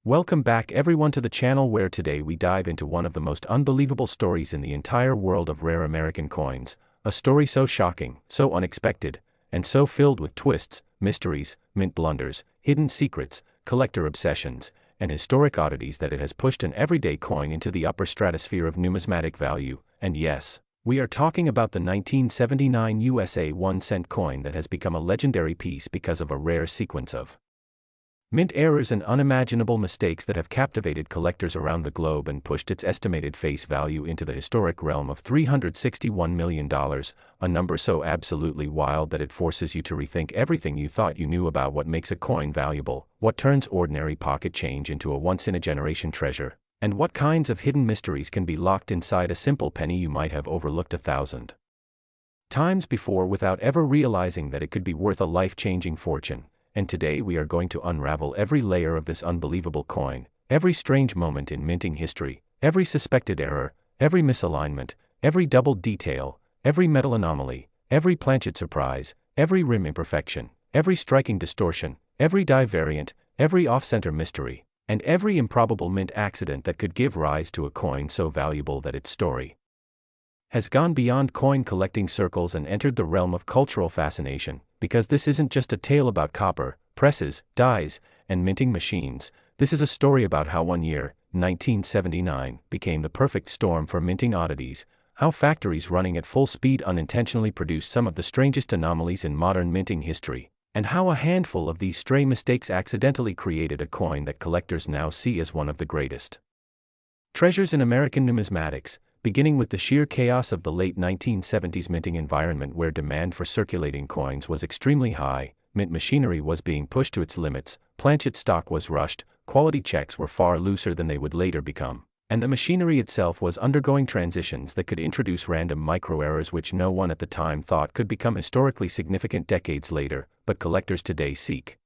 Welcome back everyone to the channel where today we dive into one of the most unbelievable stories in the entire world of rare American coins, a story so shocking, so unexpected, and so filled with twists, mysteries, mint blunders, hidden secrets, collector obsessions, and historic oddities that it has pushed an everyday coin into the upper stratosphere of numismatic value. And yes, we are talking about the 1979 USA 1-cent coin that has become a legendary piece because of a rare sequence of mint errors and unimaginable mistakes that have captivated collectors around the globe and pushed its estimated face value into the historic realm of $361 million, a number so absolutely wild that it forces you to rethink everything you thought you knew about what makes a coin valuable, what turns ordinary pocket change into a once-in-a-generation treasure, and what kinds of hidden mysteries can be locked inside a simple penny you might have overlooked 1,000 times before without ever realizing that it could be worth a life-changing fortune. And today we are going to unravel every layer of this unbelievable coin, every strange moment in minting history, every suspected error, every misalignment, every double detail, every metal anomaly, every planchet surprise, every rim imperfection, every striking distortion, every die variant, every off-center mystery, and every improbable mint accident that could give rise to a coin so valuable that its story has gone beyond coin collecting circles and entered the realm of cultural fascination, because this isn't just a tale about copper, presses, dies, and minting machines. This is a story about how one year, 1979, became the perfect storm for minting oddities, how factories running at full speed unintentionally produced some of the strangest anomalies in modern minting history, and how a handful of these stray mistakes accidentally created a coin that collectors now see as one of the greatest treasures in American numismatics. Beginning with the sheer chaos of the late 1970s minting environment where demand for circulating coins was extremely high, mint machinery was being pushed to its limits, planchet stock was rushed, quality checks were far looser than they would later become, and the machinery itself was undergoing transitions that could introduce random micro-errors which no one at the time thought could become historically significant decades later, but collectors today seek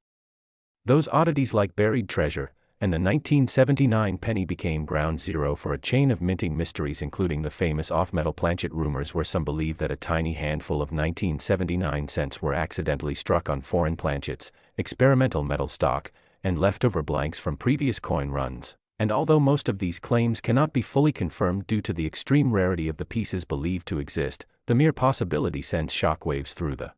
those oddities like buried treasure, and the 1979 penny became ground zero for a chain of minting mysteries including the famous off-metal planchet rumors where some believe that a tiny handful of 1979 cents were accidentally struck on foreign planchets, experimental metal stock, and leftover blanks from previous coin runs. And although most of these claims cannot be fully confirmed due to the extreme rarity of the pieces believed to exist, the mere possibility sends shockwaves through the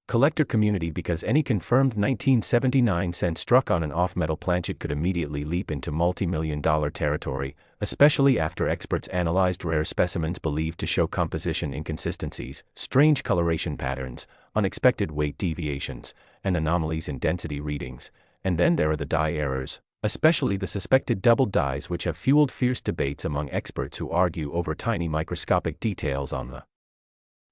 collector community because any confirmed 1979 cent struck on an off-metal planchet could immediately leap into multi-million-dollar territory, especially after experts analyzed rare specimens believed to show composition inconsistencies, strange coloration patterns, unexpected weight deviations, and anomalies in density readings. And then there are the die errors, especially the suspected double dies which have fueled fierce debates among experts who argue over tiny microscopic details on the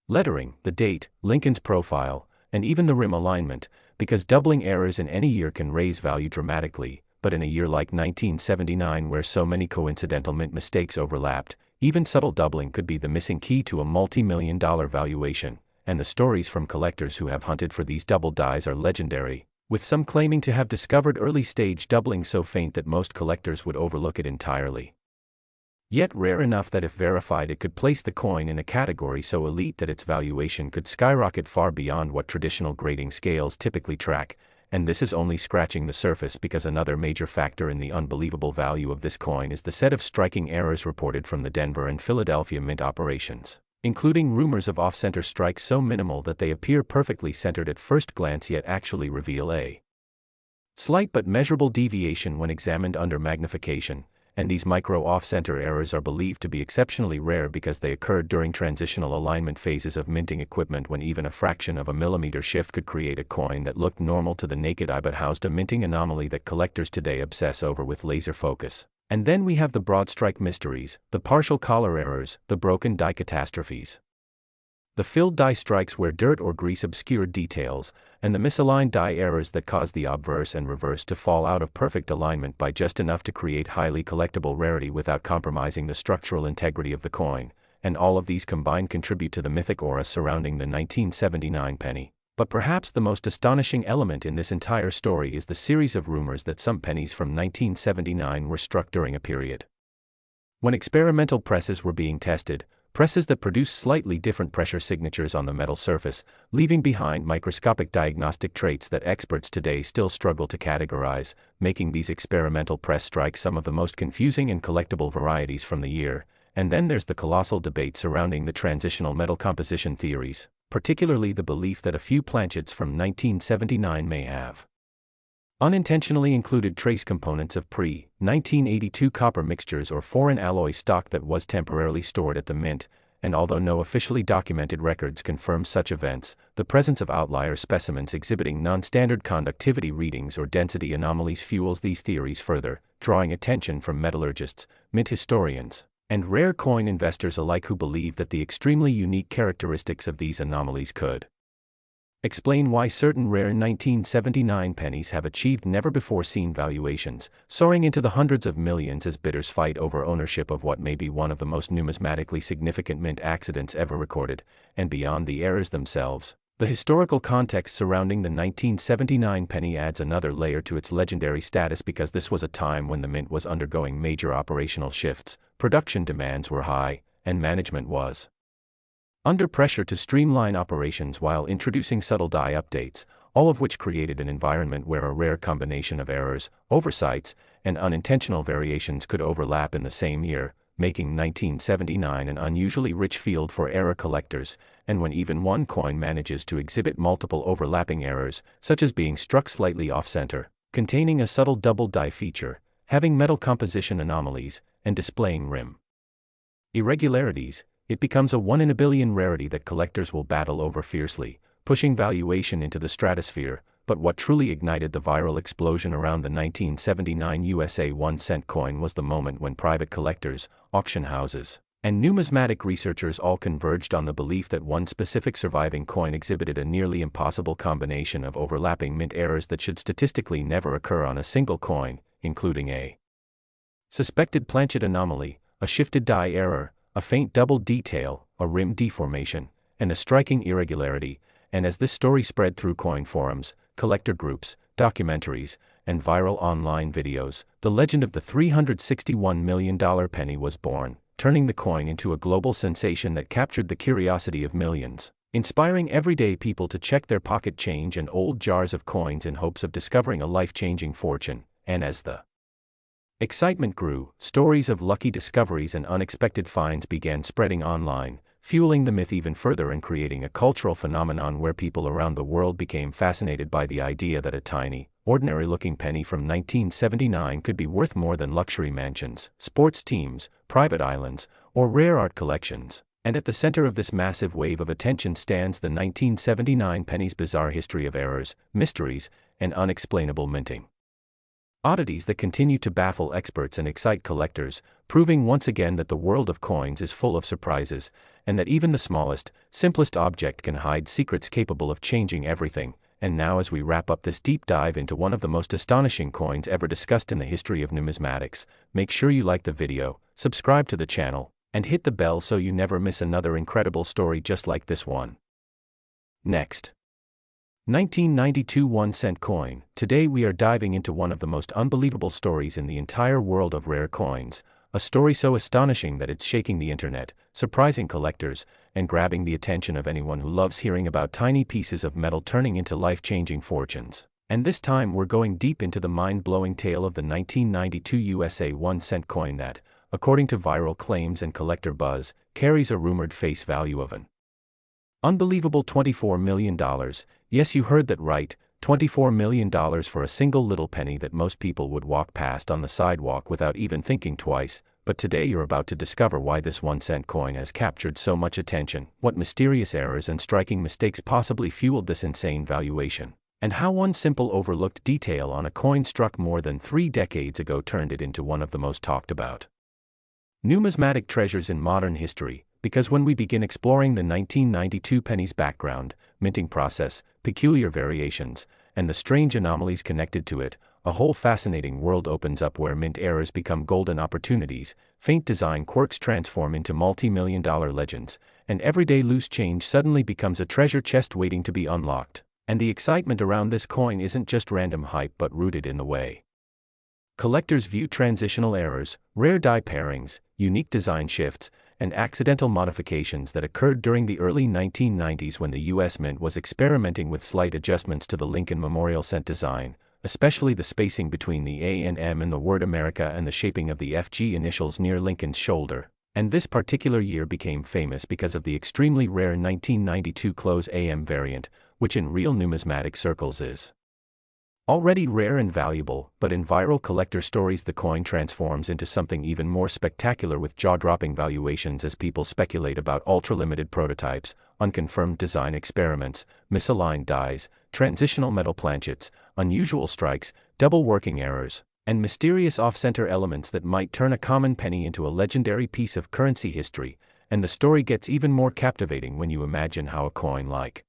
lettering, the date, Lincoln's profile, and even the rim alignment, because doubling errors in any year can raise value dramatically, but in a year like 1979 where so many coincidental mint mistakes overlapped, even subtle doubling could be the missing key to a multi-million-dollar valuation, and the stories from collectors who have hunted for these double dies are legendary, with some claiming to have discovered early-stage doubling so faint that most collectors would overlook it entirely. Yet rare enough that if verified it could place the coin in a category so elite that its valuation could skyrocket far beyond what traditional grading scales typically track, and this is only scratching the surface because another major factor in the unbelievable value of this coin is the set of striking errors reported from the Denver and Philadelphia mint operations, including rumors of off-center strikes so minimal that they appear perfectly centered at first glance yet actually reveal a slight but measurable deviation when examined under magnification. And these micro off-center errors are believed to be exceptionally rare because they occurred during transitional alignment phases of minting equipment when even a fraction of a millimeter shift could create a coin that looked normal to the naked eye but housed a minting anomaly that collectors today obsess over with laser focus. And then we have the broad strike mysteries, the partial collar errors, the broken die catastrophes, the filled die strikes where dirt or grease obscured details, and the misaligned die errors that cause the obverse and reverse to fall out of perfect alignment by just enough to create highly collectible rarity without compromising the structural integrity of the coin, and all of these combined contribute to the mythic aura surrounding the 1979 penny. But perhaps the most astonishing element in this entire story is the series of rumors that some pennies from 1979 were struck during a period when experimental presses were being tested, presses that produce slightly different pressure signatures on the metal surface, leaving behind microscopic diagnostic traits that experts today still struggle to categorize, making these experimental press strikes some of the most confusing and collectible varieties from the year. And then there's the colossal debate surrounding the transitional metal composition theories, particularly the belief that a few planchets from 1979 may have unintentionally included trace components of pre-1982 copper mixtures or foreign alloy stock that was temporarily stored at the mint, and although no officially documented records confirm such events, the presence of outlier specimens exhibiting non-standard conductivity readings or density anomalies fuels these theories further, drawing attention from metallurgists, mint historians, and rare coin investors alike who believe that the extremely unique characteristics of these anomalies could explain why certain rare 1979 pennies have achieved never-before-seen valuations, soaring into the hundreds of millions as bidders fight over ownership of what may be one of the most numismatically significant mint accidents ever recorded. And beyond the errors themselves, the historical context surrounding the 1979 penny adds another layer to its legendary status because this was a time when the mint was undergoing major operational shifts, production demands were high, and management was under pressure to streamline operations while introducing subtle die updates, all of which created an environment where a rare combination of errors, oversights, and unintentional variations could overlap in the same year, making 1979 an unusually rich field for error collectors. And when even one coin manages to exhibit multiple overlapping errors, such as being struck slightly off-center, containing a subtle double die feature, having metal composition anomalies, and displaying rim irregularities, it becomes a 1 in a billion rarity that collectors will battle over fiercely, pushing valuation into the stratosphere. But what truly ignited the viral explosion around the 1979 USA 1-cent coin was the moment when private collectors, auction houses, and numismatic researchers all converged on the belief that one specific surviving coin exhibited a nearly impossible combination of overlapping mint errors that should statistically never occur on a single coin, including a suspected planchet anomaly, a shifted die error, a faint double detail, a rim deformation, and a striking irregularity. And as this story spread through coin forums, collector groups, documentaries, and viral online videos, the legend of the $361 million penny was born, turning the coin into a global sensation that captured the curiosity of millions, inspiring everyday people to check their pocket change and old jars of coins in hopes of discovering a life-changing fortune. And as the excitement grew, stories of lucky discoveries and unexpected finds began spreading online, fueling the myth even further and creating a cultural phenomenon where people around the world became fascinated by the idea that a tiny, ordinary-looking penny from 1979 could be worth more than luxury mansions, sports teams, private islands, or rare art collections. And at the center of this massive wave of attention stands the 1979 penny's bizarre history of errors, mysteries, and unexplainable minting oddities that continue to baffle experts and excite collectors, proving once again that the world of coins is full of surprises, and that even the smallest, simplest object can hide secrets capable of changing everything. And now, as we wrap up this deep dive into one of the most astonishing coins ever discussed in the history of numismatics, make sure you like the video, subscribe to the channel, and hit the bell so you never miss another incredible story just like this one. Next, 1992 1-cent coin. Today we are diving into one of the most unbelievable stories in the entire world of rare coins, a story so astonishing that it's shaking the internet, surprising collectors, and grabbing the attention of anyone who loves hearing about tiny pieces of metal turning into life-changing fortunes. And this time we're going deep into the mind-blowing tale of the 1992 USA 1-cent coin that, according to viral claims and collector buzz, carries a rumored face value of an unbelievable $24 million. Yes, you heard that right, $24 million for a single little penny that most people would walk past on the sidewalk without even thinking twice. But today you're about to discover why this 1-cent coin has captured so much attention, what mysterious errors and striking mistakes possibly fueled this insane valuation, and how one simple overlooked detail on a coin struck more than 3 decades ago turned it into one of the most talked about numismatic treasures in modern history. Because when we begin exploring the 1992 penny's background, minting process, peculiar variations, and the strange anomalies connected to it, a whole fascinating world opens up where mint errors become golden opportunities, faint design quirks transform into multi-million-dollar legends, and everyday loose change suddenly becomes a treasure chest waiting to be unlocked. And the excitement around this coin isn't just random hype but rooted in the way collectors view transitional errors, rare die pairings, unique design shifts, and accidental modifications that occurred during the early 1990s when the U.S. Mint was experimenting with slight adjustments to the Lincoln Memorial cent design, especially the spacing between the A and M in the word America and the shaping of the FG initials near Lincoln's shoulder. And this particular year became famous because of the extremely rare 1992 close AM variant, which in real numismatic circles is already rare and valuable, but in viral collector stories the coin transforms into something even more spectacular with jaw-dropping valuations as people speculate about ultra-limited prototypes, unconfirmed design experiments, misaligned dies, transitional metal planchets, unusual strikes, double working errors, and mysterious off-center elements that might turn a common penny into a legendary piece of currency history. And the story gets even more captivating when you imagine how a coin like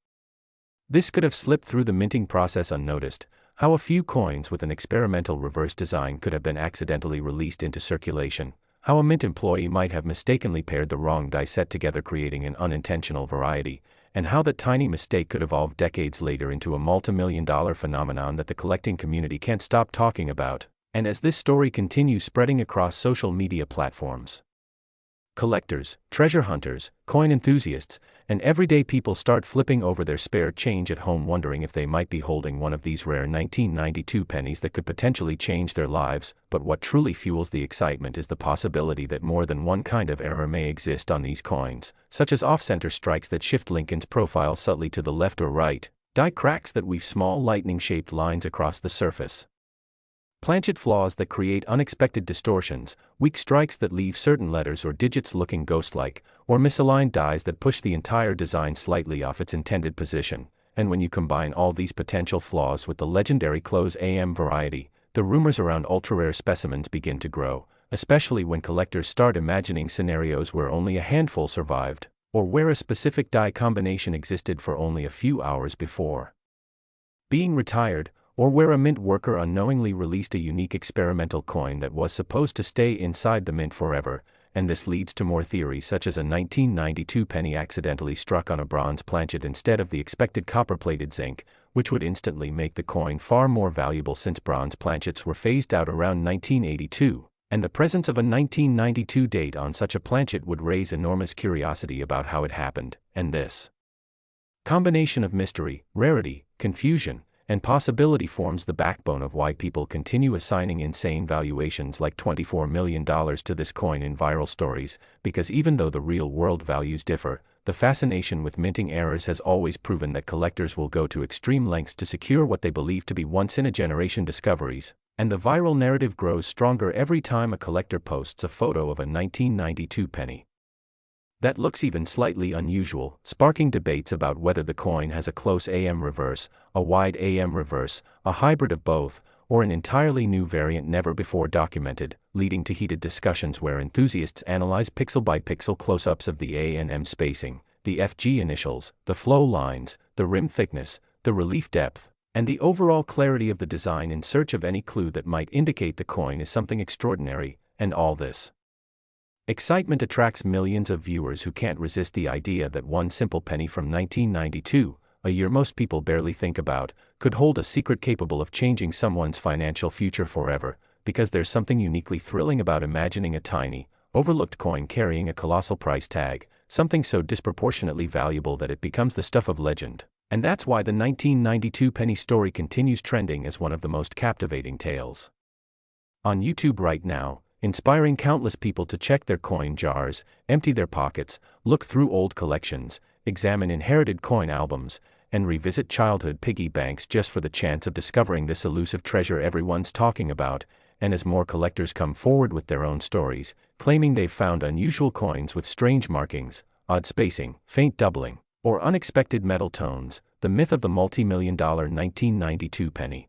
this could have slipped through the minting process unnoticed, how a few coins with an experimental reverse design could have been accidentally released into circulation, how a mint employee might have mistakenly paired the wrong die set together creating an unintentional variety, and how that tiny mistake could evolve decades later into a multi-million-dollar phenomenon that the collecting community can't stop talking about. And as this story continues spreading across social media platforms, collectors, treasure hunters, coin enthusiasts, and everyday people start flipping over their spare change at home wondering if they might be holding one of these rare 1992 pennies that could potentially change their lives. But what truly fuels the excitement is the possibility that more than one kind of error may exist on these coins, such as off-center strikes that shift Lincoln's profile subtly to the left or right, die cracks that weave small lightning-shaped lines across the surface, planchet flaws that create unexpected distortions, weak strikes that leave certain letters or digits looking ghost-like, or misaligned dies that push the entire design slightly off its intended position. And when you combine all these potential flaws with the legendary close AM variety, the rumors around ultra-rare specimens begin to grow, especially when collectors start imagining scenarios where only a handful survived, or where a specific die combination existed for only a few hours before being retired, or where a mint worker unknowingly released a unique experimental coin that was supposed to stay inside the mint forever. And this leads to more theories such as a 1992 penny accidentally struck on a bronze planchet instead of the expected copper-plated zinc, which would instantly make the coin far more valuable since bronze planchets were phased out around 1982, and the presence of a 1992 date on such a planchet would raise enormous curiosity about how it happened. And this combination of mystery, rarity, confusion, and possibility forms the backbone of why people continue assigning insane valuations like $24 million to this coin in viral stories, because even though the real-world values differ, the fascination with minting errors has always proven that collectors will go to extreme lengths to secure what they believe to be once-in-a-generation discoveries, and the viral narrative grows stronger every time a collector posts a photo of a 1992 penny that looks even slightly unusual, sparking debates about whether the coin has a close AM reverse, a wide AM reverse, a hybrid of both, or an entirely new variant never before documented, leading to heated discussions where enthusiasts analyze pixel-by-pixel close-ups of the A and M spacing, the FG initials, the flow lines, the rim thickness, the relief depth, and the overall clarity of the design in search of any clue that might indicate the coin is something extraordinary. And all this excitement attracts millions of viewers who can't resist the idea that one simple penny from 1992, a year most people barely think about, could hold a secret capable of changing someone's financial future forever, because there's something uniquely thrilling about imagining a tiny, overlooked coin carrying a colossal price tag, something so disproportionately valuable that it becomes the stuff of legend. And that's why the 1992 penny story continues trending as one of the most captivating tales on YouTube right now, inspiring countless people to check their coin jars, empty their pockets, look through old collections, examine inherited coin albums, and revisit childhood piggy banks just for the chance of discovering this elusive treasure everyone's talking about. And as more collectors come forward with their own stories, claiming they've found unusual coins with strange markings, odd spacing, faint doubling, or unexpected metal tones, the myth of the multi-million-dollar 1992 penny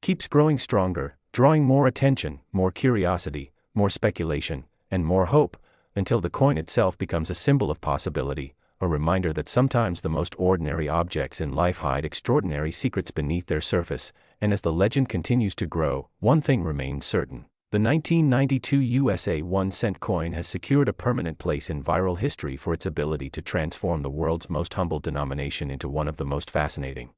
keeps growing stronger, drawing more attention, more curiosity, more speculation, and more hope, until the coin itself becomes a symbol of possibility, a reminder that sometimes the most ordinary objects in life hide extraordinary secrets beneath their surface. And as the legend continues to grow, one thing remains certain: the 1992 USA 1-cent coin has secured a permanent place in viral history for its ability to transform the world's most humble denomination into one of the most fascinating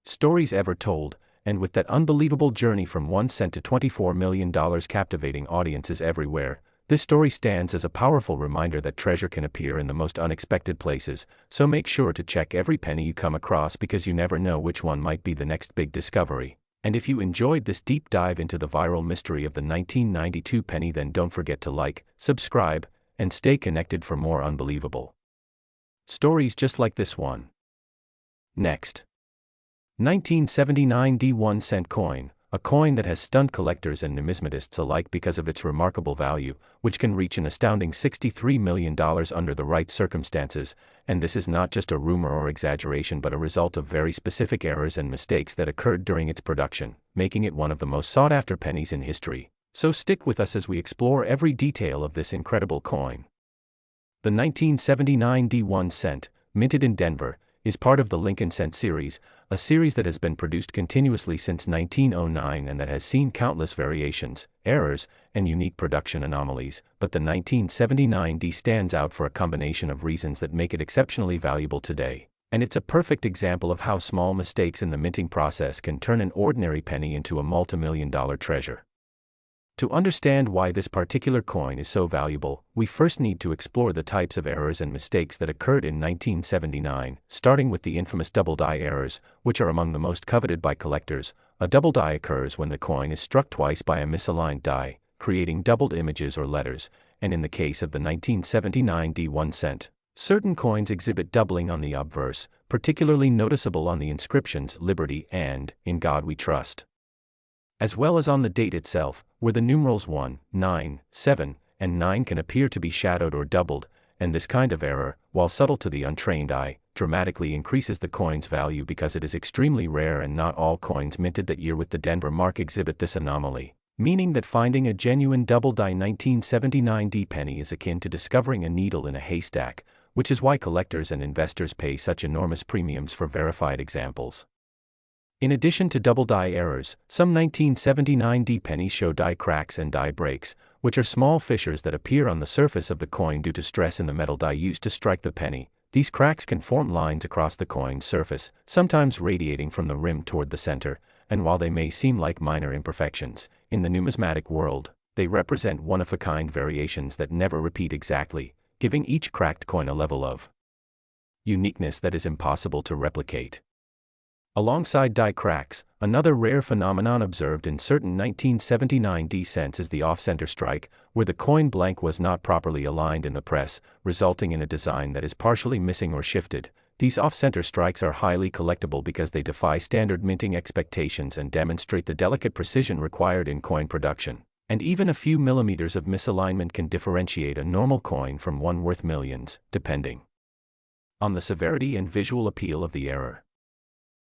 stories ever told. And with that unbelievable journey from 1 cent to $24 million captivating audiences everywhere, This story stands as a powerful reminder that treasure can appear in the most unexpected places, so make sure to check every penny you come across because you never know which one might be the next big discovery. And if you enjoyed this deep dive into the viral mystery of the 1992 penny, then don't forget to like, subscribe, and stay connected for more unbelievable stories just like this one. Next. 1979 D1 cent coin, a coin that has stunned collectors and numismatists alike because of its remarkable value, which can reach an astounding $63 million under the right circumstances, and this is not just a rumor or exaggeration but a result of very specific errors and mistakes that occurred during its production, making it one of the most sought-after pennies in history. So stick with us as we explore every detail of this incredible coin. The 1979 D1 cent, minted in Denver, is part of the Lincoln Cent series, a series that has been produced continuously since 1909 and that has seen countless variations, errors, and unique production anomalies, but the 1979 D stands out for a combination of reasons that make it exceptionally valuable today, and it's a perfect example of how small mistakes in the minting process can turn an ordinary penny into a multi-million-dollar treasure. To understand why this particular coin is so valuable, we first need to explore the types of errors and mistakes that occurred in 1979, starting with the infamous double die errors, which are among the most coveted by collectors. A double die occurs when the coin is struck twice by a misaligned die, creating doubled images or letters, and in the case of the 1979 D1 cent, certain coins exhibit doubling on the obverse, particularly noticeable on the inscriptions "Liberty" and "In God We Trust," as well as on the date itself, where the numerals 1, 9, 7, and 9 can appear to be shadowed or doubled, and this kind of error, while subtle to the untrained eye, dramatically increases the coin's value because it is extremely rare and not all coins minted that year with the Denver mark exhibit this anomaly, meaning that finding a genuine double die 1979 D penny is akin to discovering a needle in a haystack, which is why collectors and investors pay such enormous premiums for verified examples. In addition to double die errors, some 1979 D pennies show die cracks and die breaks, which are small fissures that appear on the surface of the coin due to stress in the metal die used to strike the penny. These cracks can form lines across the coin's surface, sometimes radiating from the rim toward the center, and while they may seem like minor imperfections, in the numismatic world, they represent one-of-a-kind variations that never repeat exactly, giving each cracked coin a level of uniqueness that is impossible to replicate. Alongside die cracks, another rare phenomenon observed in certain 1979 D cents is the off-center strike, where the coin blank was not properly aligned in the press, resulting in a design that is partially missing or shifted. These off-center strikes are highly collectible because they defy standard minting expectations and demonstrate the delicate precision required in coin production, and even a few millimeters of misalignment can differentiate a normal coin from one worth millions, depending on the severity and visual appeal of the error.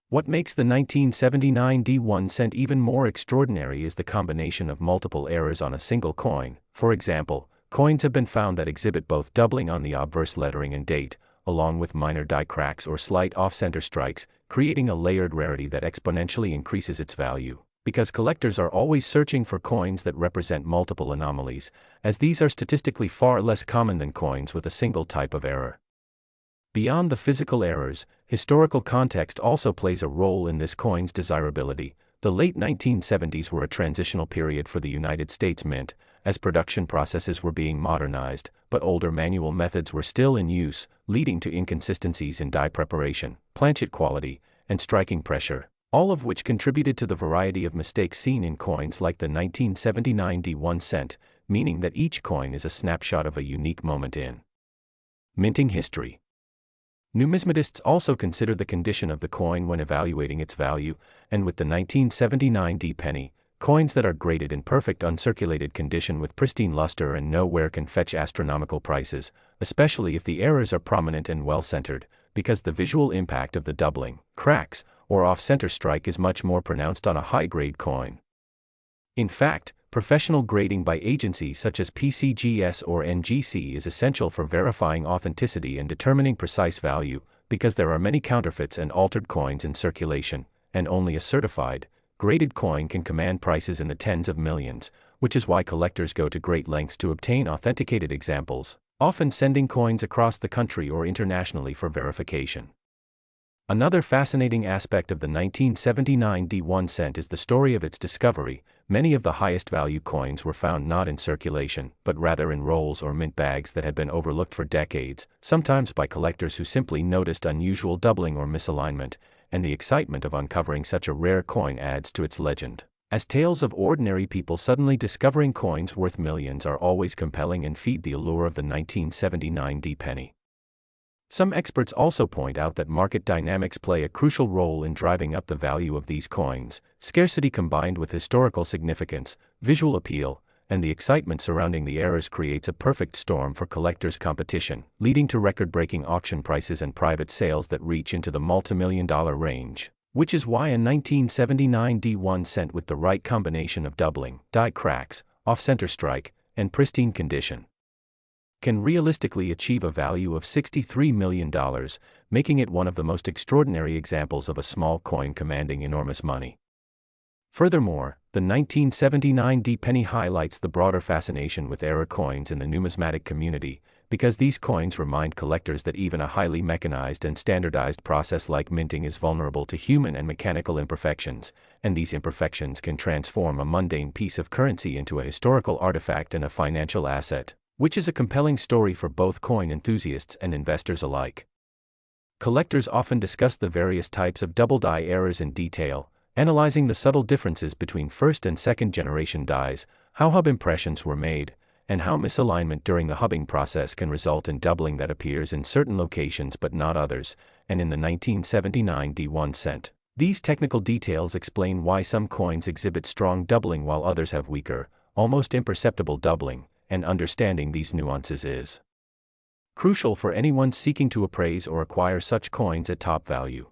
What makes the 1979 D1 cent even more extraordinary is the combination of multiple errors on a single coin. For example, coins have been found that exhibit both doubling on the obverse lettering and date, along with minor die cracks or slight off-center strikes, creating a layered rarity that exponentially increases its value, because collectors are always searching for coins that represent multiple anomalies, as these are statistically far less common than coins with a single type of error. Beyond the physical errors, historical context also plays a role in this coin's desirability. The late 1970s were a transitional period for the United States Mint, as production processes were being modernized, but older manual methods were still in use, leading to inconsistencies in die preparation, planchet quality, and striking pressure, all of which contributed to the variety of mistakes seen in coins like the 1979 D1 cent, meaning that each coin is a snapshot of a unique moment in minting history. Numismatists also consider the condition of the coin when evaluating its value, and with the 1979 D penny, coins that are graded in perfect uncirculated condition with pristine luster and no wear can fetch astronomical prices, especially if the errors are prominent and well-centered, because the visual impact of the doubling, cracks, or off-center strike is much more pronounced on a high-grade coin. In fact, professional grading by agencies such as PCGS or NGC is essential for verifying authenticity and determining precise value, because there are many counterfeits and altered coins in circulation, and only a certified, graded coin can command prices in the tens of millions, which is why collectors go to great lengths to obtain authenticated examples, often sending coins across the country or internationally for verification. Another fascinating aspect of the 1979 D1 cent is the story of its discovery. Many of the highest value coins were found not in circulation, but rather in rolls or mint bags that had been overlooked for decades, sometimes by collectors who simply noticed unusual doubling or misalignment, and the excitement of uncovering such a rare coin adds to its legend, as tales of ordinary people suddenly discovering coins worth millions are always compelling and feed the allure of the 1979 D penny. Some experts also point out that market dynamics play a crucial role in driving up the value of these coins. Scarcity combined with historical significance, visual appeal, and the excitement surrounding the errors creates a perfect storm for collectors' competition, leading to record-breaking auction prices and private sales that reach into the multi-million-dollar range. Which is why a 1979 D1 cent with the right combination of doubling, die cracks, off-center strike, and pristine condition can realistically achieve a value of $63 million, making it one of the most extraordinary examples of a small coin commanding enormous money. Furthermore, the 1979 D penny highlights the broader fascination with error coins in the numismatic community, because these coins remind collectors that even a highly mechanized and standardized process like minting is vulnerable to human and mechanical imperfections, and these imperfections can transform a mundane piece of currency into a historical artifact and a financial asset, which is a compelling story for both coin enthusiasts and investors alike. Collectors often discuss the various types of double die errors in detail, analyzing the subtle differences between first and second generation dies, how hub impressions were made, and how misalignment during the hubbing process can result in doubling that appears in certain locations but not others, and in the 1979 D1 cent. These technical details explain why some coins exhibit strong doubling while others have weaker, almost imperceptible doubling, and understanding these nuances is crucial for anyone seeking to appraise or acquire such coins at top value.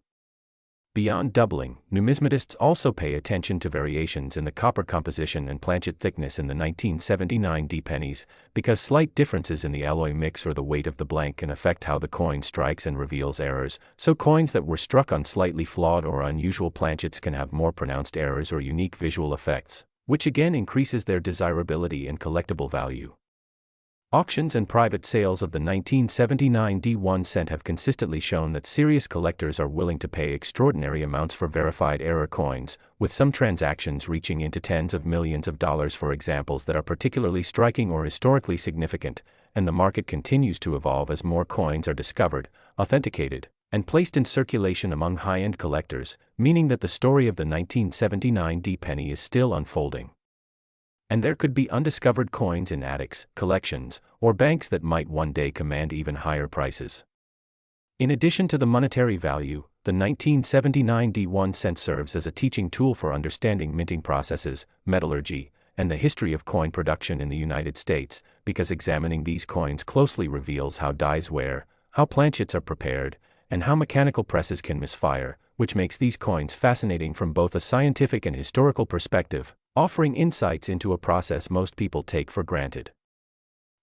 Beyond doubling, numismatists also pay attention to variations in the copper composition and planchet thickness in the 1979 D pennies, because slight differences in the alloy mix or the weight of the blank can affect how the coin strikes and reveals errors, so coins that were struck on slightly flawed or unusual planchets can have more pronounced errors or unique visual effects, which again increases their desirability and collectible value. Auctions and private sales of the 1979 D1 cent have consistently shown that serious collectors are willing to pay extraordinary amounts for verified error coins, with some transactions reaching into tens of millions of dollars for examples that are particularly striking or historically significant, and the market continues to evolve as more coins are discovered, authenticated, and placed in circulation among high-end collectors, meaning that the story of the 1979 D penny is still unfolding. And there could be undiscovered coins in attics, collections, or banks that might one day command even higher prices. In addition to the monetary value, the 1979 D1 cent serves as a teaching tool for understanding minting processes, metallurgy, and the history of coin production in the United States, because examining these coins closely reveals how dies wear, how planchets are prepared, and how mechanical presses can misfire, which makes these coins fascinating from both a scientific and historical perspective, offering insights into a process most people take for granted.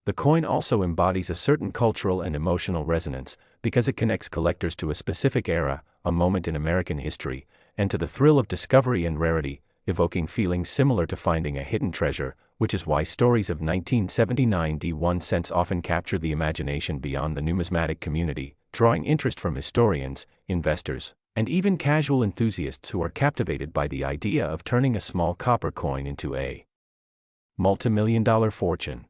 The coin also embodies a certain cultural and emotional resonance, because it connects collectors to a specific era, a moment in American history, and to the thrill of discovery and rarity, evoking feelings similar to finding a hidden treasure, which is why stories of 1979 D1 cents often capture the imagination beyond the numismatic community, drawing interest from historians, investors, and even casual enthusiasts who are captivated by the idea of turning a small copper coin into a multimillion-dollar fortune.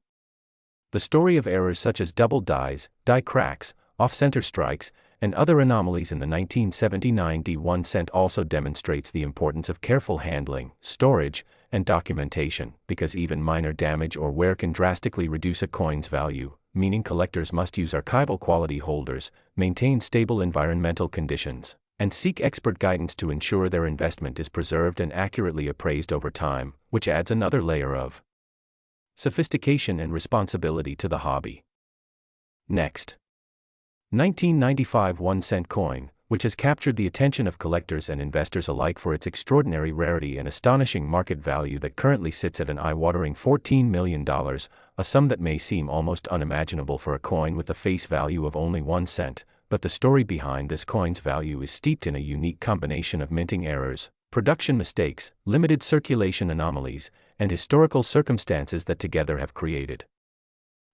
The story of errors such as double dies, die cracks, off-center strikes, and other anomalies in the 1979 D1 cent also demonstrates the importance of careful handling, storage, and documentation, because even minor damage or wear can drastically reduce a coin's value, meaning collectors must use archival quality holders, maintain stable environmental conditions, and seek expert guidance to ensure their investment is preserved and accurately appraised over time, which adds another layer of sophistication and responsibility to the hobby. Next, 1995 1-cent coin, which has captured the attention of collectors and investors alike for its extraordinary rarity and astonishing market value that currently sits at an eye-watering $14 million, a sum that may seem almost unimaginable for a coin with a face value of only 1 cent. But the story behind this coin's value is steeped in a unique combination of minting errors, production mistakes, limited circulation anomalies, and historical circumstances that together have created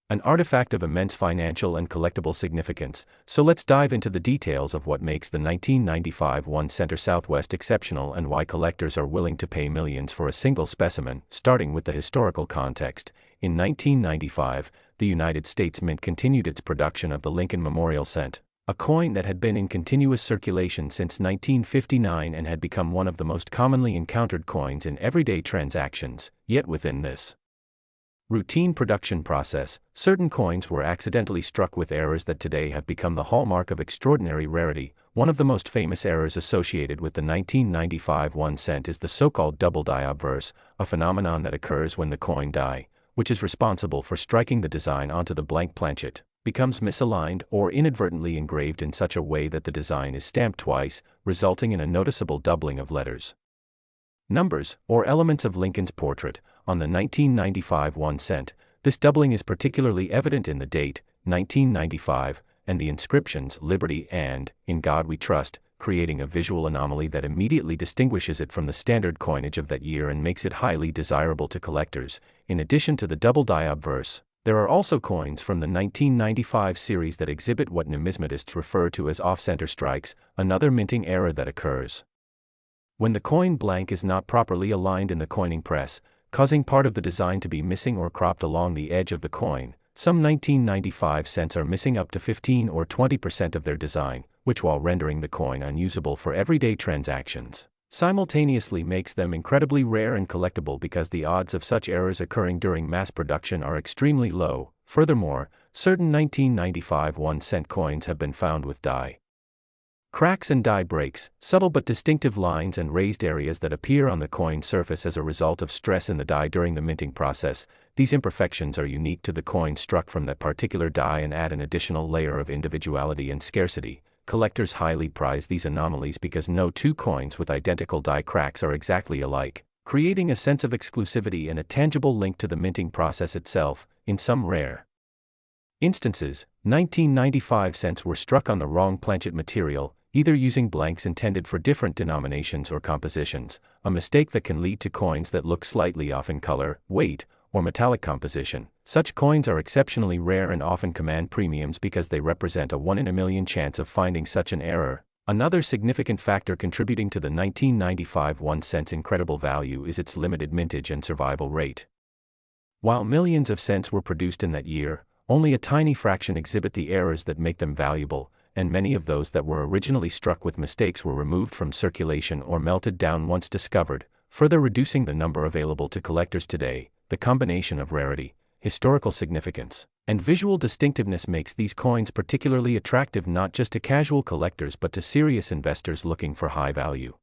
An artifact of immense financial and collectible significance, so let's dive into the details of what makes the 1995 1 cent Southwest exceptional and why collectors are willing to pay millions for a single specimen. Starting with the historical context, in 1995, the United States Mint continued its production of the Lincoln Memorial Cent, a coin that had been in continuous circulation since 1959 and had become one of the most commonly encountered coins in everyday transactions. Yet within this routine production process, certain coins were accidentally struck with errors that today have become the hallmark of extraordinary rarity. One of the most famous errors associated with the 1995 1 cent is the so-called double die obverse, a phenomenon that occurs when the coin die, which is responsible for striking the design onto the blank planchet, becomes misaligned or inadvertently engraved in such a way that the design is stamped twice, resulting in a noticeable doubling of letters, numbers, or elements of Lincoln's portrait on the 1995 1 cent. This doubling is particularly evident in the date, 1995, and the inscriptions Liberty and In God We Trust, creating a visual anomaly that immediately distinguishes it from the standard coinage of that year and makes it highly desirable to collectors. In addition to the double die obverse, there are also coins from the 1995 series that exhibit what numismatists refer to as off-center strikes, another minting error that occurs when the coin blank is not properly aligned in the coining press, causing part of the design to be missing or cropped along the edge of the coin. Some 1995 cents are missing up to 15 or 20% of their design, which, while rendering the coin unusable for everyday transactions, simultaneously makes them incredibly rare and collectible because the odds of such errors occurring during mass production are extremely low. Furthermore, certain 1995 1 cent coins have been found with die cracks and die breaks, subtle but distinctive lines and raised areas that appear on the coin surface as a result of stress in the die during the minting process. These imperfections are unique to the coin struck from that particular die and add an additional layer of individuality and scarcity. Collectors highly prize these anomalies because no two coins with identical die cracks are exactly alike, creating a sense of exclusivity and a tangible link to the minting process itself. In some rare instances, 1995 cents were struck on the wrong planchet material, either using blanks intended for different denominations or compositions, a mistake that can lead to coins that look slightly off in color, weight, or metallic composition. Such coins are exceptionally rare and often command premiums because they represent a 1 in a million chance of finding such an error. Another significant factor contributing to the 1995 1 cent's incredible value is its limited mintage and survival rate. While millions of cents were produced in that year, only a tiny fraction exhibit the errors that make them valuable, and many of those that were originally struck with mistakes were removed from circulation or melted down once discovered, further reducing the number available to collectors today. The combination of rarity, historical significance, and visual distinctiveness makes these coins particularly attractive not just to casual collectors but to serious investors looking for high value